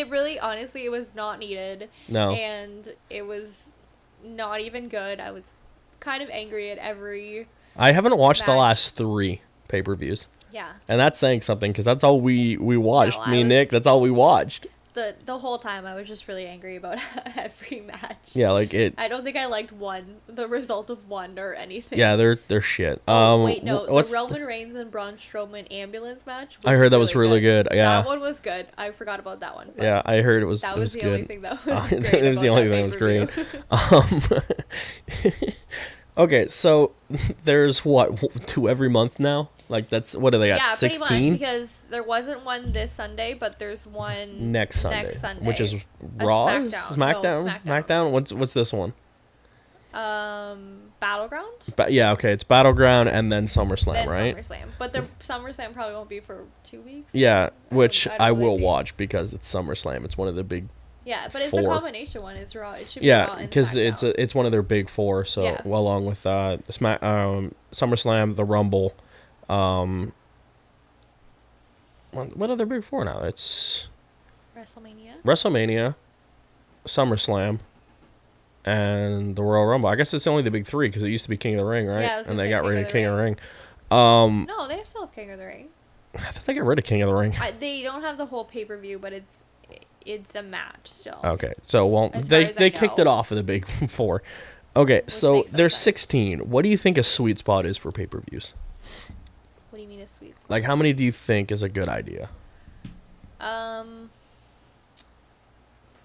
really, honestly, it was not needed. No. And it was not even good. I was kind of angry at every... I haven't watched the last 3 pay-per-views. Yeah. And that's saying something, because that's all we watched. Me and Nick, that's all we watched. The whole time I was just really angry about every match. Yeah, I don't think I liked the result of one or anything. Yeah, they're shit. Wait, no, the Roman Reigns and Braun Strowman ambulance match I heard that was really good. Yeah. That one was good. I forgot about that one. Yeah, I heard it was that was the good. Only thing that was great. It was the only thing that was great. Okay, so there's 2 every month now? That's what do they got? Yeah, 16? pretty much, because there wasn't one this Sunday, but there's one next Sunday, which is Raw. SmackDown. What's this one? Battleground. Yeah, okay, it's Battleground and then SummerSlam, right? SummerSlam, but the SummerSlam probably won't be for 2 weeks. Yeah, which I will watch because it's SummerSlam. It's one of the big. Yeah, but it's the combination one. It's Raw. It should be Raw. Yeah, because it's one of their big 4. So along with SummerSlam, the Rumble. What other big 4 now? It's WrestleMania, SummerSlam, and the Royal Rumble. I guess it's only the big 3 because it used to be King of the Ring, right? Yeah, and they got rid of King of the Ring. No, they still have King of the Ring. I thought they got rid of King of the Ring. They don't have the whole pay-per-view, but it's a match still. Okay, so they kicked it off of the big 4. Okay, so there's 16. What do you think a sweet spot is for pay-per-views? What do you mean a sweet spot? How many do you think is a good idea?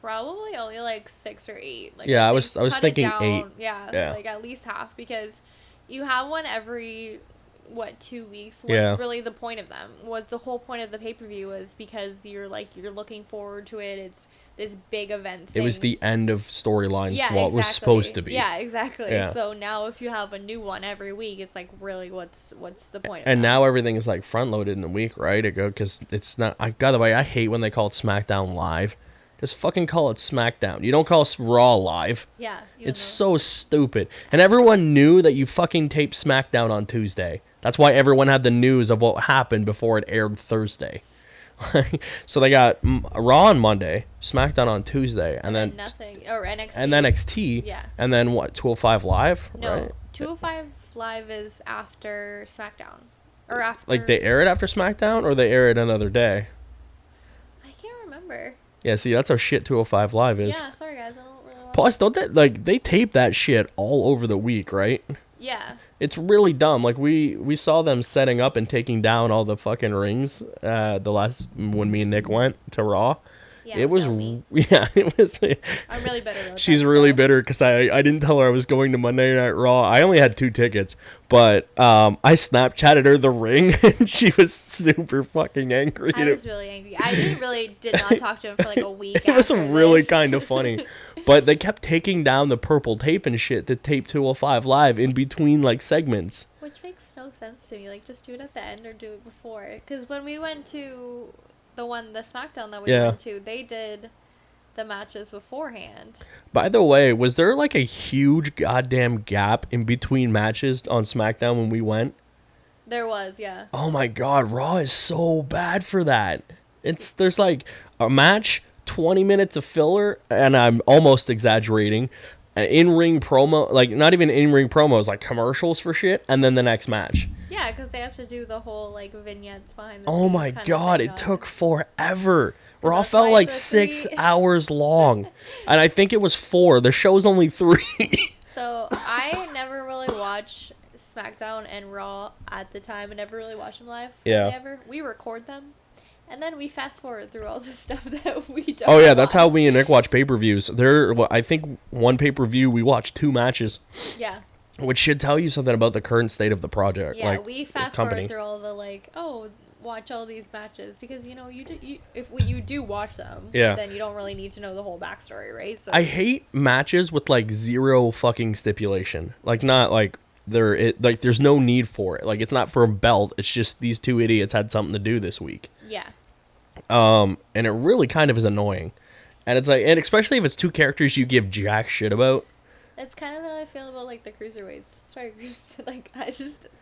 Probably only 6 or 8. Yeah, I was thinking 8. Yeah, at least half, because you have one every 2 weeks. What's really the point of them? What the whole point of the pay-per-view was because you're looking forward to it. It's this big event thing. It was the end of storylines. What was supposed to be. Yeah, exactly. Yeah. So now if you have a new one every week, it's really what's the point of and that? Now everything is front loaded in the week, right? Because it's not. By the way, I hate when they call it SmackDown Live. Just fucking call it SmackDown. You don't call it Raw Live. Yeah. It's so stupid. And everyone knew that you fucking taped SmackDown on Tuesday. That's why everyone had the news of what happened before it aired Thursday. So they got Raw on Monday, SmackDown on Tuesday, and then nothing, or NXT. And then NXT. Yeah. And then 205 Live? No, right? 205 Live is after SmackDown. Or after... they air it after SmackDown, or they air it another day? I can't remember. Yeah, see, that's how shit 205 Live is. Yeah, sorry guys, I don't really watch. Plus, don't they tape that shit all over the week, right? Yeah. It's really dumb. We saw them setting up and taking down all the fucking rings when me and Nick went to Raw. Yeah, it was me. yeah, it was. I'm really bitter about She's that, really so. bitter because I didn't tell her I was going to Monday Night Raw. I only had 2 tickets, but I Snapchatted her the ring, and she was super fucking angry. I was really angry. I did not talk to him for like a week. It was really this. kind of funny, but they kept taking down the purple tape and shit to tape 205 Live in between like segments. Which makes no sense to me. Like, just do it at the end or do it before. Because when we went to the SmackDown that we went to, they did the matches beforehand. By the way, was there like a huge goddamn gap in between matches on SmackDown when we went? There was, yeah. Oh my god, Raw is so bad for that. There's like a match, 20 minutes of filler, and I'm almost exaggerating. In-ring promo, like not even in-ring promos, like commercials for shit, and then the next match. Yeah, because they have to do the whole like vignettes behind the Oh my god, it took forever. Raw felt like 6 hours long, and I think it was 4. The show's only 3. So I never really watched SmackDown and Raw at the time. I never really watched them live. Yeah. We record them. And then we fast forward through all the stuff that we don't. Oh yeah, that's how me and Nick watch pay-per-views. I think one pay-per-view we watched 2 matches. Yeah. Which should tell you something about the current state of the project. Yeah, like, we fast forward through all the like, watch all these matches because you do watch them. Yeah. Then you don't really need to know the whole backstory, right? So I hate matches with like 0 fucking stipulation. Like not like there's no need for it. Like it's not for a belt. It's just these 2 idiots had something to do this week. Yeah. And it really kind of is annoying. And it's like, and especially if it's 2 characters you give jack shit about. It's kind of how I feel about like the cruiserweights. Sorry, like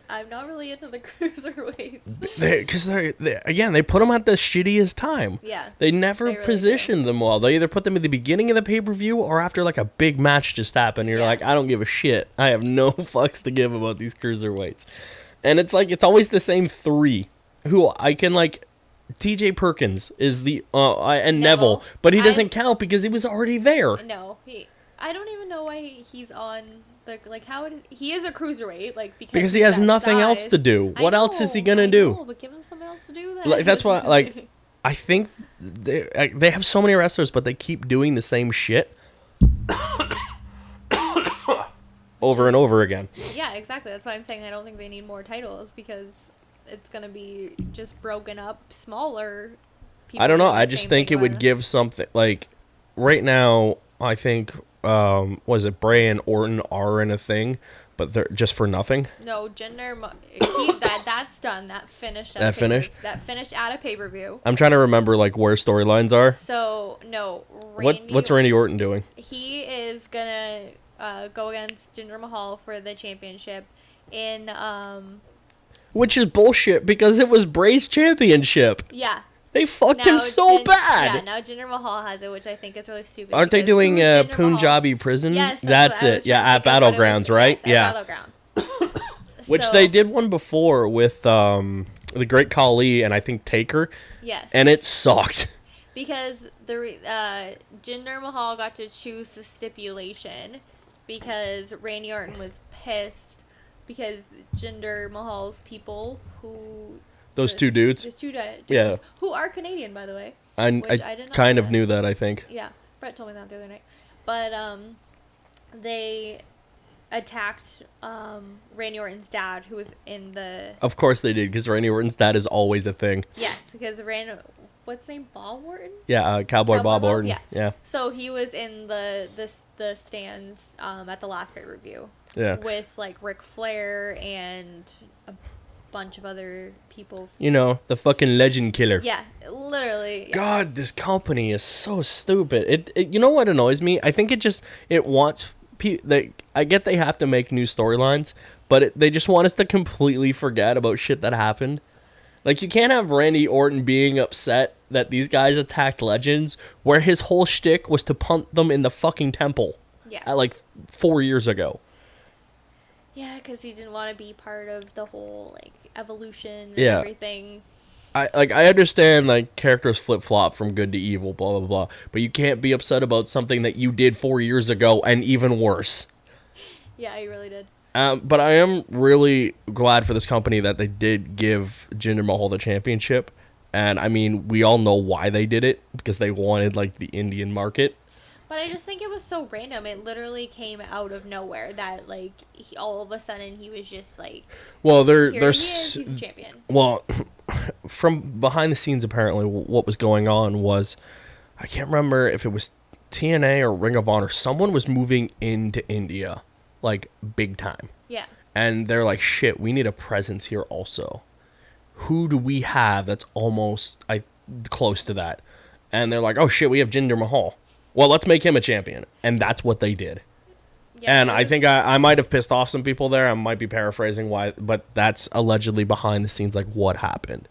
I'm not really into the cruiserweights. Because they put them at the shittiest time. Yeah. They never really position them well. They either put them at the beginning of the pay-per-view or after like a big match just happened. You're like, I don't give a shit. I have no fucks to give about these cruiserweights. And it's like, it's always the same 3 who I can like. TJ Perkins is the and Neville, but he doesn't count because he was already there. No, I don't even know why he's on the like he is a cruiserweight like because he has nothing else to do. What else is he gonna do? But give him something else to do then. Like that's why like I think they have so many wrestlers, but they keep doing the same shit over and over again. Yeah, exactly. That's why I'm saying I don't think they need more titles because it's gonna be just broken up smaller people. I don't know. I just think it would give something like right now. I think was it Bray and Orton are in a thing, but they're just for nothing. No, that's done. That finished. That finished. That finished at a pay-per-view. I'm trying to remember like where storylines are. So no, what's Randy Orton doing? He is gonna go against Jinder Mahal for the championship in Which is bullshit because it was Bray's championship. Yeah. They fucked him so bad. Yeah, now Jinder Mahal has it, which I think is really stupid. Aren't they doing Punjabi Prison? Yes, that's it. Yeah, at Battlegrounds, right? Yes, at Battleground. Which they did one before with the Great Khali and I think Taker. Yes. And it sucked. Because Jinder Mahal got to choose the stipulation because Randy Orton was pissed because Jinder Mahal's people Those 2 dudes? The 2 dudes. Yeah. Who are Canadian, by the way. I kind of knew that, I think. Yeah. Brett told me that the other night. But they attacked Randy Orton's dad, who was in the... Of course they did, because Randy Orton's dad is always a thing. Yes, because what's his name? Bob Orton? Yeah, Cowboy Bob Orton. Yeah. So he was in the stands at the last pay-per-view. Yeah. With, like, Ric Flair and a bunch of other people. You know, the fucking legend killer. Yeah, literally. Yeah. God, this company is so stupid. It you know what annoys me? I think it wants... I get they have to make new storylines, but they just want us to completely forget about shit that happened. Like, you can't have Randy Orton being upset that these guys attacked legends where his whole shtick was to punt them in the fucking temple. Yeah. At like 4 years ago. Yeah, because he didn't want to be part of the whole like evolution and everything. I understand like characters flip flop from good to evil, blah blah blah, but you can't be upset about something that you did 4 years ago and even worse. Yeah, he really did. But I am really glad for this company that they did give Jinder Mahal the championship. And I mean, we all know why they did it, because they wanted like the Indian market. But I just think it was so random. It literally came out of nowhere that like all of a sudden he was just like, well, he's a champion. Well, from behind the scenes, apparently what was going on was, I can't remember if it was TNA or Ring of Honor. Someone was moving into India, like big time. Yeah. And they're like, shit, we need a presence here also. Who do we have that's almost close to that? And they're like, oh shit, we have Jinder Mahal. Well, let's make him a champion. And that's what they did. Yeah, and I think I might have pissed off some people there. I might be paraphrasing why, but that's allegedly behind the scenes, like what happened.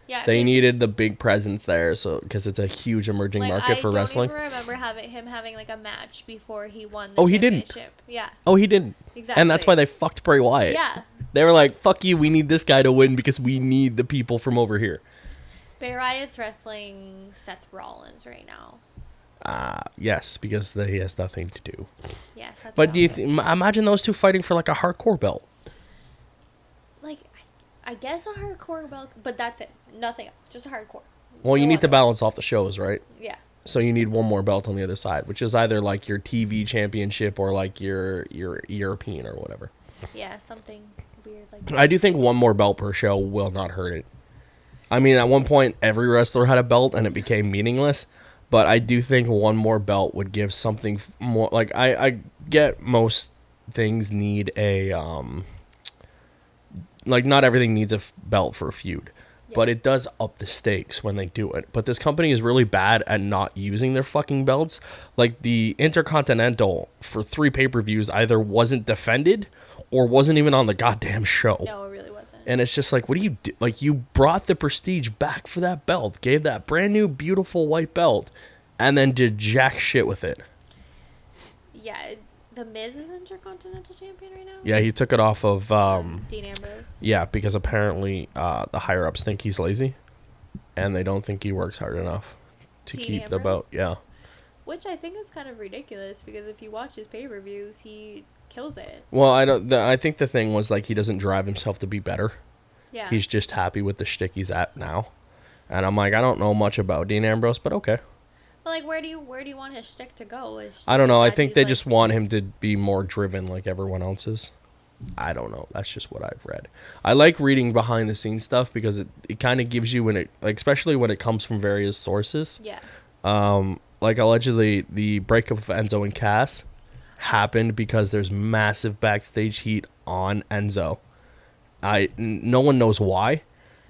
Yeah, they needed the big presence there, so because it's a huge emerging market for wrestling. I don't even remember him having like a match before he won the championship. He didn't. Yeah. Oh, he didn't. Exactly. And that's why they fucked Bray Wyatt. Yeah. They were like, fuck you, we need this guy to win because we need the people from over here. Bray Wyatt's wrestling Seth Rollins right now. Yes, because he has nothing to do. Yeah, Seth but Rollins. do you imagine those two fighting for like a hardcore belt? Like, I guess a hardcore belt, but that's it. Nothing else. Just a hardcore. Well, you need to balance off the shows, right? Yeah. So you need one more belt on the other side, which is either like your TV championship or like your European or whatever. Yeah, something weird like that. I do think one more belt per show will not hurt it. I mean, at one point, every wrestler had a belt and it became meaningless. But I do think one more belt would give something more. Like, I get most things need a, like, not everything needs a belt for a feud. Yeah. But it does up the stakes when they do it. But this company is really bad at not using their fucking belts. Like, the Intercontinental for 3 pay-per-views either wasn't defended or wasn't even on the goddamn show. No, it really wasn't. And it's just like, what do you do? Like, you brought the prestige back for that belt, gave that brand new, beautiful white belt, and then did jack shit with it. Yeah, the Miz is Intercontinental Champion right now? Yeah, he took it off of... Dean Ambrose. Yeah, because apparently the higher-ups think he's lazy, and they don't think he works hard enough to keep Ambrose? The belt. Yeah. Which I think is kind of ridiculous, because if you watch his pay-per-views, he kills it. Well, I think the thing was, like, he doesn't drive himself to be better. Yeah. He's just happy with the shtick he's at now. And I'm like, I don't know much about Dean Ambrose, but okay. But like, where do you want his shtick to go? I don't know. I think they just want him to be more driven like everyone else is. I don't know. That's just what I've read. I like reading behind the scenes stuff because it kind of gives you like, especially when it comes from various sources. Yeah. Like allegedly the breakup of Enzo and Cass happened because there's massive backstage heat on Enzo. No one knows why,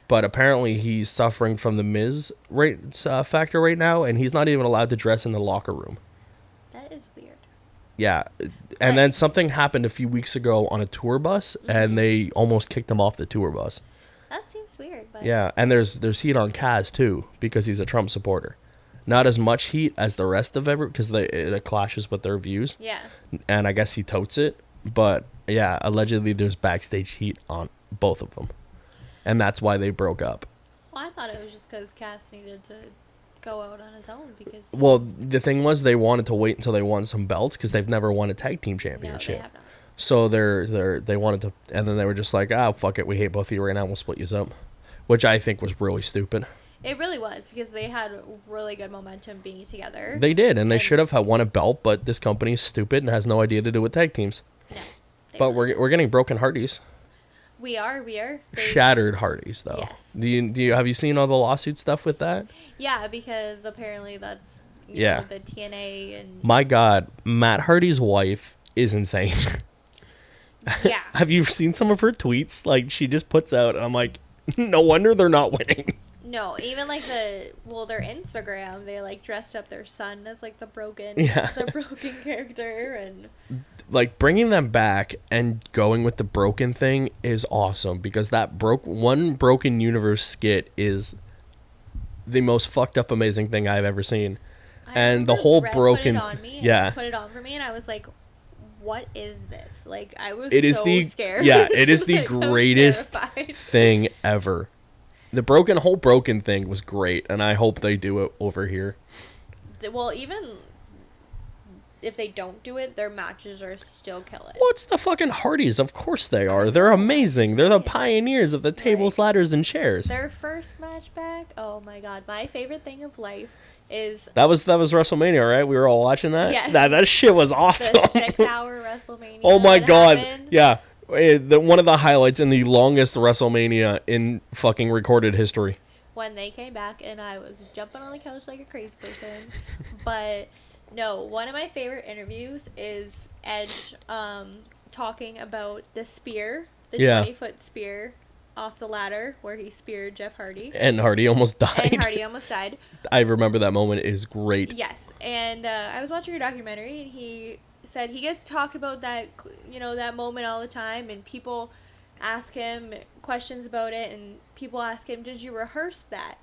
but apparently he's suffering from the Miz factor right now, and he's not even allowed to dress in the locker room. That is weird. Yeah, and then something happened a few weeks ago on a tour bus, and they almost kicked him off the tour bus. That seems weird. But yeah, and there's heat on Kaz too because he's a Trump supporter. Not as much heat as the rest of because it clashes with their views. Yeah. And I guess he totes it, but yeah, allegedly there's backstage heat on both of them, and that's why they broke up. Well, I thought it was just because Cass needed to go out on his own because. Well, the thing was they wanted to wait until they won some belts because they've never won a tag team championship. No, they have not. So they wanted to, and then they were just like, fuck it, we hate both of you right now, we'll split you up, which I think was really stupid. It really was, because they had really good momentum being together. They did, and they should have won a belt, but this company is stupid and has no idea to do with tag teams. No. But we're getting broken Hardys. We are. Shattered Hardys, though. Yes. Have you seen all the lawsuit stuff with that? Yeah, because apparently that's you know, the TNA and. My God, Matt Hardy's wife is insane. Yeah. Have you seen some of her tweets? Like, she just puts out, I'm like, no wonder they're not winning. No, even like their Instagram, they like dressed up their son as like the broken character, and like bringing them back and going with the broken thing is awesome because that one Broken Universe skit is the most fucked up amazing thing I've ever seen. And the whole broken put it on for me, and I was like, what is this? Like, I was scared. Yeah, it is the greatest thing ever. The whole broken thing was great, and I hope they do it over here. Well, even if they don't do it, their matches are still killing. Well, it's the fucking Hardys. Of course they are. They're amazing. They're the pioneers of the tables, ladders, and chairs. Their first match back, oh my god. My favorite thing of life is... That was WrestleMania, right? We were all watching that? Yeah. That shit was awesome. The 6-hour WrestleMania. Oh my god. Happened. Yeah. One of the highlights in the longest WrestleMania in fucking recorded history. When they came back, and I was jumping on the couch like a crazy person. But no, one of my favorite interviews is Edge talking about the spear, the 20-foot spear off the ladder where he speared Jeff Hardy. And Hardy almost died. I remember that moment. It is great. Yes, and I was watching a documentary, and he said he gets talked about that, that moment all the time, and people ask him questions about it, and people ask him, did you rehearse that?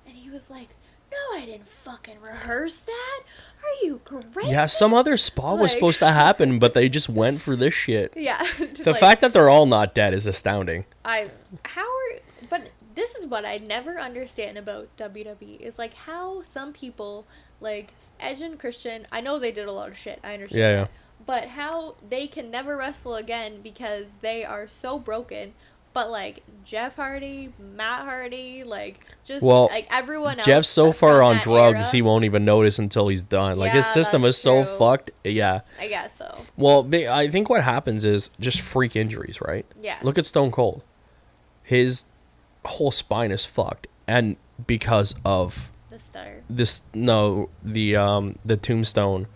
And he was like, no, I didn't fucking rehearse that. Are you crazy? Yeah, some other spot was supposed to happen, but they just went for this shit. Yeah. The fact that they're all not dead is astounding. But this is what I never understand about WWE, is like how some people, like Edge and Christian, I know they did a lot of shit, I understand that. But how they can never wrestle again because they are so broken. But like Jeff Hardy, Matt Hardy, like just like everyone else. Jeff's so far on drugs he won't even notice until he's done. Like his system is so fucked. Yeah. I guess so. Well, I think what happens is just freak injuries, right? Yeah. Look at Stone Cold. His whole spine is fucked, and because of the stutter. The tombstone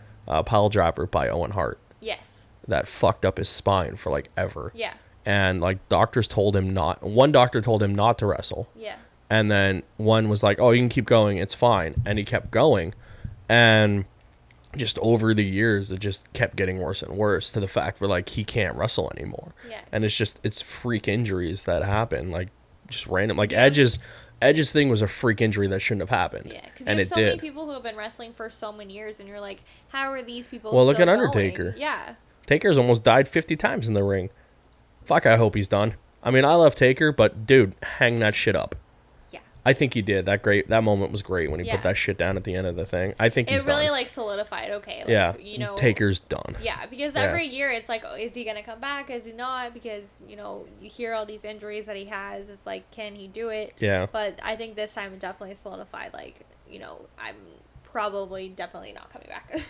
pile driver by Owen Hart. Yes. That fucked up his spine for like ever. Yeah. And like doctors told him not. One doctor told him not to wrestle. Yeah. And then one was like, "Oh, you can keep going. It's fine." And he kept going, and just over the years, it just kept getting worse and worse to the fact where like he can't wrestle anymore. Yeah. And it's freak injuries that happen, like just random. Like Edge's thing was a freak injury that shouldn't have happened. Yeah, because there's so many people who have been wrestling for so many years, and you're like, how are these people? Well, look at Undertaker. Going? Yeah. Taker's almost died 50 times in the ring. Fuck, I hope he's done. I mean, I love Taker, but dude, hang that shit up. Yeah. I think he did. That moment was great when he put that shit down at the end of the thing. I think he's done. It really like solidified. Okay. Like, Taker's done. Yeah, because every year it's like, oh, is he gonna come back? Is he not? Because you hear all these injuries that he has. It's like, can he do it? Yeah. But I think this time it definitely solidified. Like, I'm probably definitely not coming back.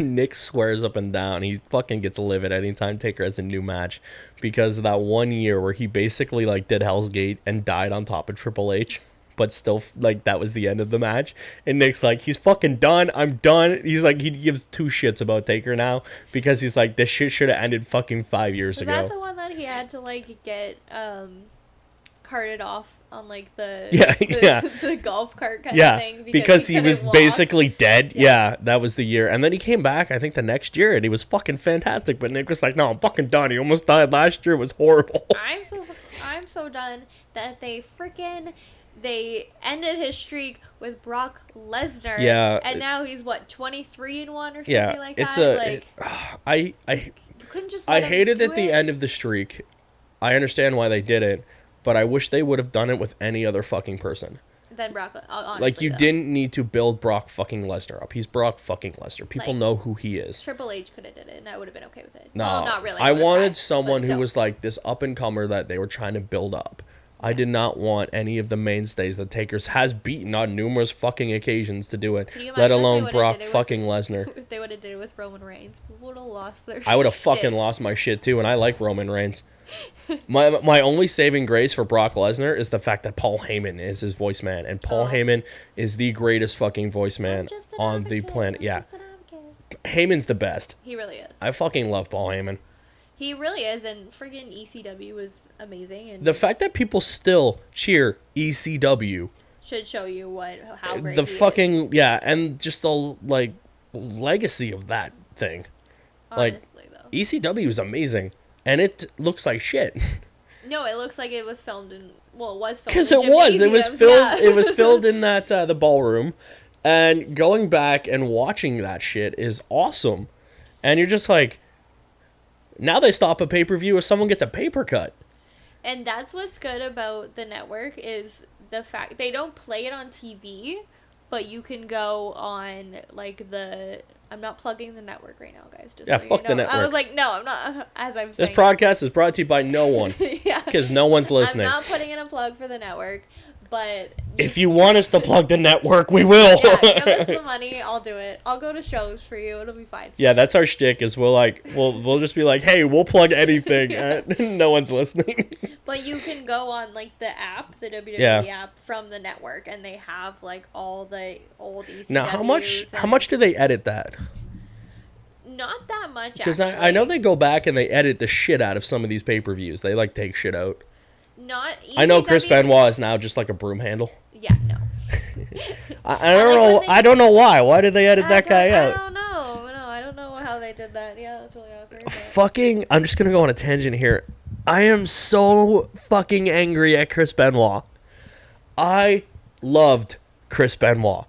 Nick swears up and down he fucking gets livid anytime Taker has a new match, because of that one year where he basically like did Hell's Gate and died on top of Triple H, but still like that was the end of the match. And Nick's like, he's fucking done. I'm done. He's like, he gives two shits about Taker now because he's like, this shit should have ended fucking 5 years ago. Was that the one that he had to like get carted off on like the the golf cart kind of thing because he was basically dead. Yeah, that was the year. And then he came back I think the next year and he was fucking fantastic, but Nick was like, no, I'm fucking done. He almost died last year. It was horrible. I'm so done that they ended his streak with Brock Lesnar. Yeah. And now he's 23-1 or something like that. You couldn't just I hated at the end of the streak. I understand why they did it, but I wish they would have done it with any other fucking person. Than Brock, honestly, like, you didn't need to build Brock fucking Lesnar up. He's Brock fucking Lesnar. People know who he is. Triple H could have did it, and I would have been okay with it. No, well, not really. I wanted someone who was like this up-and-comer that they were trying to build up. I did not want any of the mainstays that Taker's has beaten on numerous fucking occasions to do it, let alone Brock fucking Lesnar. If they would have did it with Roman Reigns, people would have lost their shit. I would have fucking lost my shit too, and I like Roman Reigns. My only saving grace for Brock Lesnar is the fact that Paul Heyman is his voice man, and Paul Heyman is the greatest fucking voice man on the planet. Yeah, Heyman's the best. He really is. I fucking love Paul Heyman. He really is, and friggin' ECW was amazing. And the fact that people still cheer ECW should show you how great the he fucking is. Yeah, and just the like legacy of that thing. Honestly, though, ECW is amazing, and it looks like shit. No, it looks like it was filmed in. Well, it was filmed because it was filmed. Yeah. It was filmed in that the ballroom, and going back and watching that shit is awesome, and you're just like. Now they stop a pay-per-view if someone gets a paper cut. And that's what's good about the network is the fact they don't play it on TV, but you can go on like the. I'm not plugging the network right now, guys. Just yeah, so fuck you know. the network. I was like, no, I'm not. As I'm this saying. podcast is brought to you by no one. Yeah. Because no one's listening. I'm not putting in a plug for the network, but if you want us to plug the network, we will. Yeah, give us the money. I'll do it. I'll go to shows for you. It'll be fine. Yeah, that's our shtick. Is we'll just be like, hey, we'll plug anything. And no one's listening. But you can go on like the app, the WWE app from the network, and they have like all the old ECWs. Now, how much do they edit that? Not that much, because I know they go back and they edit the shit out of some of these pay-per-views. They like take shit out. Not ECW. I know Chris Benoit is now just like a broom handle. Yeah, no. I don't know. I don't know why. Why did they edit that guy out? I don't know. No, I don't know how they did that. Yeah, that's really awkward. But... Fucking. I'm just gonna go on a tangent here. I am so fucking angry at Chris Benoit. I loved Chris Benoit.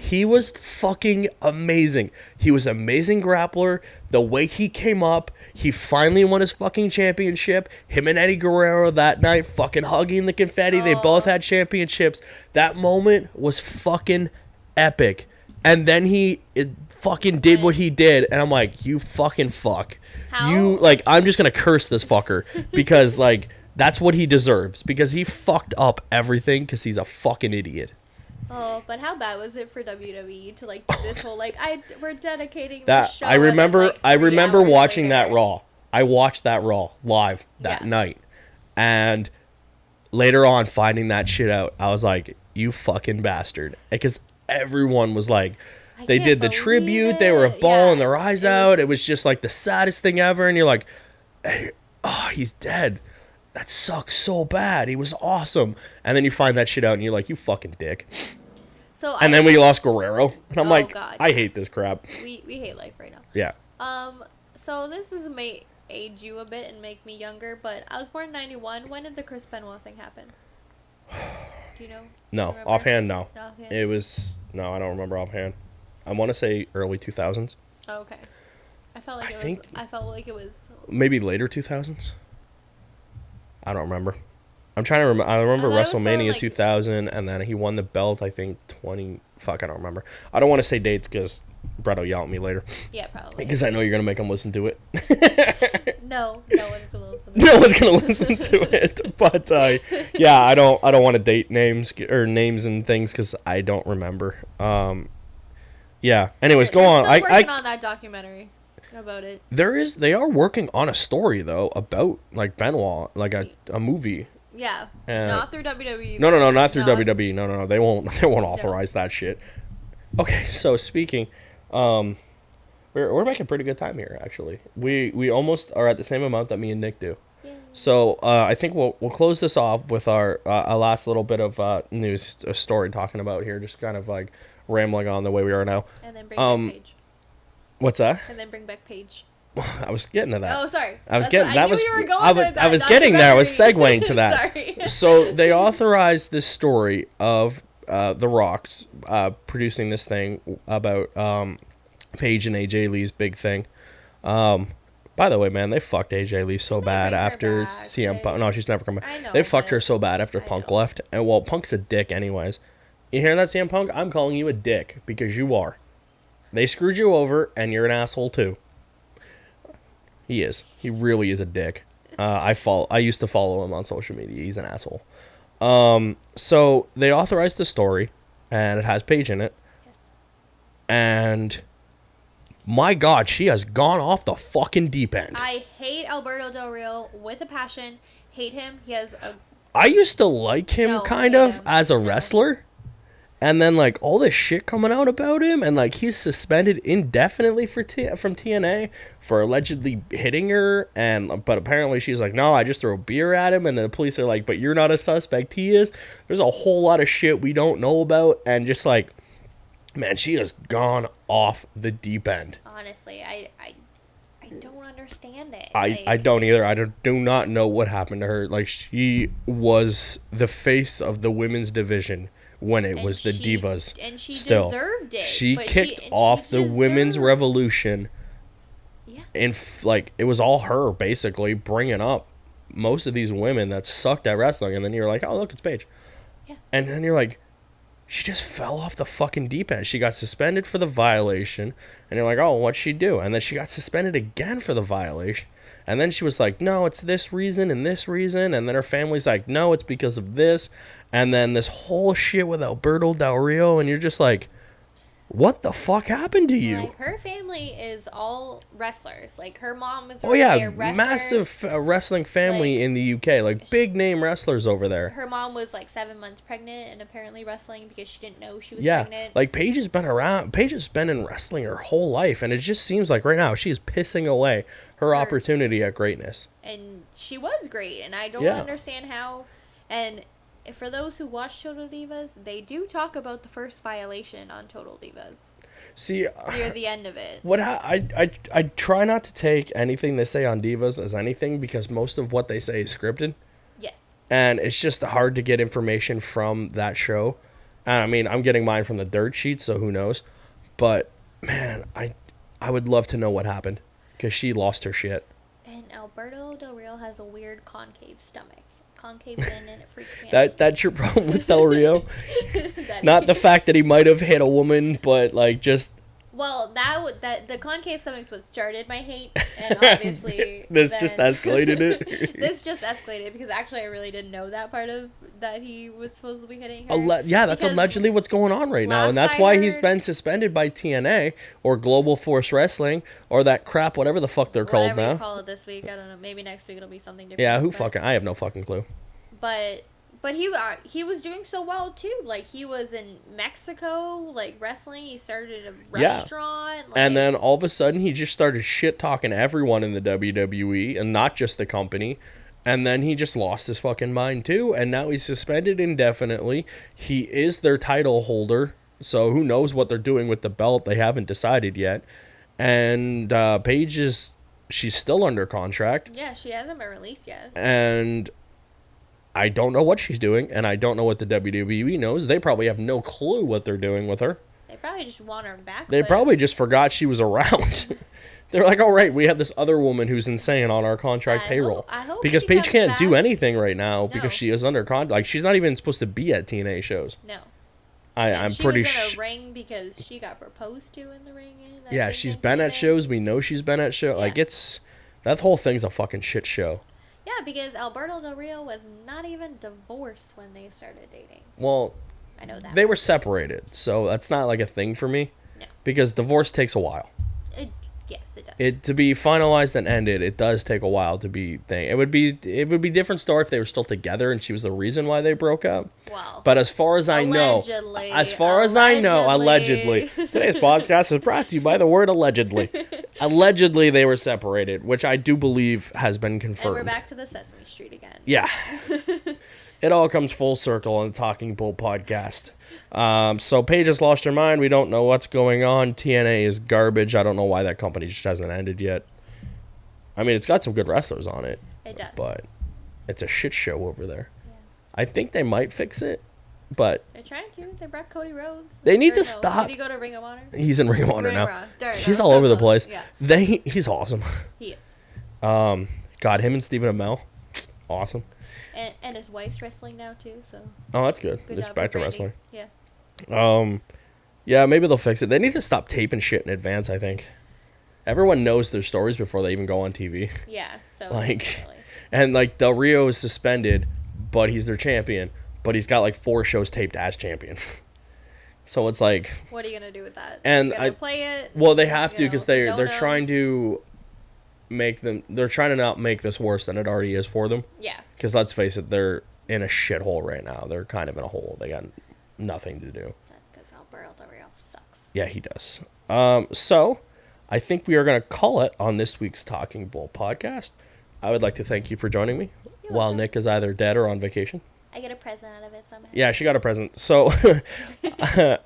He was fucking amazing. He was an amazing grappler. The way he came up, he finally won his fucking championship. Him and Eddie Guerrero that night fucking hugging the confetti. They both had championships. That moment was fucking epic. And then he fucking did what he did. And I'm like, you fucking fuck. How? I'm just going to curse this fucker. Because, that's what he deserves. Because he fucked up everything because he's a fucking idiot. Oh, but how bad was it for WWE to do this whole we're dedicating that show I remember watching later. that Raw. I watched that Raw live that night. And later on finding that shit out, I was like, you fucking bastard. Because everyone was like, they did the tribute, they were bawling their eyes out. It was just the saddest thing ever, and you're like, hey, oh, he's dead. That sucks so bad. He was awesome. And then you find that shit out and you're like, you fucking dick. And then we lost Guerrero. And I'm God. I hate this crap. We hate life right now. Yeah. So this may age you a bit and make me younger, but I was born in 91. When did the Chris Benoit thing happen? Do you know? No. Offhand, no. It was... No, I don't remember offhand. I want to say early 2000s. Oh, okay. I felt like it was... Maybe later 2000s? I don't remember. I'm trying to remember. I remember WrestleMania 2000, and then he won the belt, I think, 20... Fuck, I don't remember. I don't want to say dates because Brett will yell at me later. Yeah, probably. Because I know you're going to make him listen to it. No one's going to listen to it. No one's going to listen to it. But, yeah, I don't want to date names and things because I don't remember. Yeah. Anyways, go on. They're working on that documentary about it. They are working on a story though about Benoit, a movie. Yeah. Not through WWE. No, not through WWE. No. They won't authorize that shit. Okay, so speaking, we're making pretty good time here actually. We almost are at the same amount that me and Nick do. Yeah. So I think we'll close this off with our last little bit of news story talking about here, just kind of rambling on the way we are now. And then bring back Paige. What's that? And then bring back Paige. I was getting to that. Oh, sorry. I was getting there. I was segueing to that. Sorry. So they authorized this story of The Rock's producing this thing about Paige and AJ Lee's big thing. By the way, man, they fucked AJ Lee so bad after CM Punk. No, she's never coming. I know. They fucked her so bad after Punk left. And Punk's a dick anyways. You hear that, CM Punk? I'm calling you a dick because you are. They screwed you over, and you're an asshole too. He is. He really is a dick. I used to follow him on social media. He's an asshole. So they authorized the story, and it has Paige in it. Yes. And my God, she has gone off the fucking deep end. I hate Alberto Del Rio with a passion. Hate him. He has a... I used to like him as a wrestler. And then, all this shit coming out about him, and, he's suspended indefinitely from TNA for allegedly hitting her, but apparently she's like, no, I just throw beer at him, and then the police are like, but you're not a suspect, he is. There's a whole lot of shit we don't know about, and just, man, she has gone off the deep end. Honestly, I don't understand it. I don't either. I do not know what happened to her. She was the face of the women's division when it was the Divas. And she deserved it. She kicked off the women's revolution. Yeah. And it was all her basically bringing up most of these women that sucked at wrestling. And then you're like, oh, look, it's Paige. Yeah. And then you're like, she just fell off the fucking deep end. She got suspended for the violation, and you're like, oh, what'd she do? And then she got suspended again for the violation. And then she was like, no, it's this reason and this reason. And then her family's like, no, it's because of this. And then this whole shit with Alberto Del Rio, and you're just like, what the fuck happened to you? Like, her family is all wrestlers. Like, her mom is massive wrestling family in the UK. Like, big name wrestlers over there. Her mom was, like, 7 months pregnant and apparently wrestling because she didn't know she was pregnant. Like, Paige has been around. Paige has been in wrestling her whole life, and it just seems like right now she is pissing away her opportunity at greatness. And she was great, and I don't understand how. And for those who watch Total Divas, they do talk about the first violation on Total Divas. See, near the end of it. I try not to take anything they say on Divas as anything because most of what they say is scripted. Yes. And it's just hard to get information from that show. And I mean, I'm getting mine from the dirt sheet, so who knows? But man, I would love to know what happened because she lost her shit. And Alberto Del Rio has a weird concave stomach. Concaves in and it freaks me out. That's your problem with Del Rio? Not the fact that he might have hit a woman, but like just... Well, the concave stomach's what started my hate, and obviously... This just escalated it? This just escalated, because actually I really didn't know that part of that he was supposed to be hitting her. That's allegedly what's going on right now, and that's why he's been suspended by TNA, or Global Force Wrestling, or that crap, whatever the fuck they're called now. Whatever you call it this week, I don't know, maybe next week it'll be something different. Yeah, I have no fucking clue. But he was doing so well too. Like, he was in Mexico, like, wrestling. He started a restaurant. And then all of a sudden he just started shit talking everyone in the WWE and not just the company. And then he just lost his fucking mind too. And now he's suspended indefinitely. He is their title holder. So who knows what they're doing with the belt? They haven't decided yet. And Paige she's still under contract. Yeah, she hasn't been released yet. And I don't know what she's doing, and I don't know what the WWE knows. They probably have no clue what they're doing with her. They probably just want her back. They probably just forgot she was around. They're like, all right, we have this other woman who's insane on our contract payroll. I hope because Paige can't do anything right now because she is under contract. Like, she's not even supposed to be at TNA shows. No. I'm pretty sure. She was in a ring because she got proposed to in the ring. Yeah, she's been at shows. We know she's been at shows. Yeah. Like, that whole thing's a fucking shit show. Yeah, because Alberto Del Rio was not even divorced when they started dating. Well, I know that. They were separated, so that's not like a thing for me. No. Because divorce takes a while. Yes, it does. To be finalized and ended, it does take a while to be thing. It would be different story if they were still together and she was the reason why they broke up. Well, but as far as I know, today's podcast is brought to you by the word allegedly. Allegedly, they were separated, which I do believe has been confirmed. And we're back to the Sesame Street again. Yeah. It all comes full circle on the Talking Bull podcast. So Paige has lost her mind. We don't know what's going on. TNA is garbage. I don't know why that company just hasn't ended yet. I mean, it's got some good wrestlers on it. It does. But it's a shit show over there. Yeah. I think they might fix it, but... They're trying to. They brought Cody Rhodes. They need to stop. Did he go to Ring of Honor? He's in Ring of Honor now. He's all over the place. Yeah. He's awesome. He is. God, him and Stephen Amell. Awesome. And his wife's wrestling now too, so. Oh, that's good. Just back to wrestling. Yeah. Yeah, maybe they'll fix it. They need to stop taping shit in advance, I think. Everyone knows their stories before they even go on TV. Yeah, so. And Del Rio is suspended, but he's their champion, but he's got 4 shows taped as champion. So it's like. What are you gonna do with that? And I play it. Well, they have to because they're trying to. They're trying to not make this worse than it already is for them. Yeah. Because let's face it, they're in a shithole right now. They're kind of in a hole. They got nothing to do. That's because Alberto Del Rio sucks. Yeah, he does. So, I think we are going to call it on this week's Talking Bull podcast. I would like to thank you for joining me while Nick is either dead or on vacation. I get a present out of it somehow. Yeah, she got a present. So I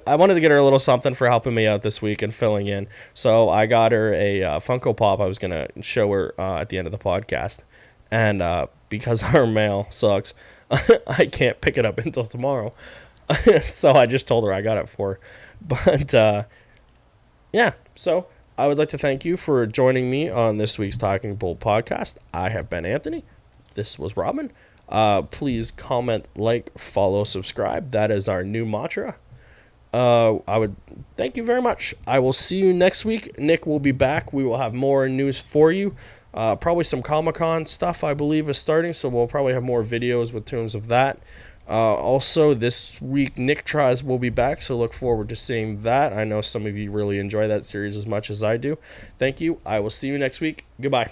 wanted to get her a little something for helping me out this week and filling in. So I got her a Funko Pop I was going to show her at the end of the podcast. And because our mail sucks, I can't pick it up until tomorrow. So I just told her I got it for her. But yeah, so I would like to thank you for joining me on this week's Talking Bull podcast. I have been Anthony. This was Robin. Please comment, like, follow, subscribe. That is our new mantra. I would thank you very much. I will see you next week. Nick will be back. We will have more news for you. Probably some Comic-Con stuff, I believe, is starting, so we'll probably have more videos with terms of that. Also, this week, Nick Tries will be back, so look forward to seeing that. I know some of you really enjoy that series as much as I do. Thank you. I will see you next week. Goodbye.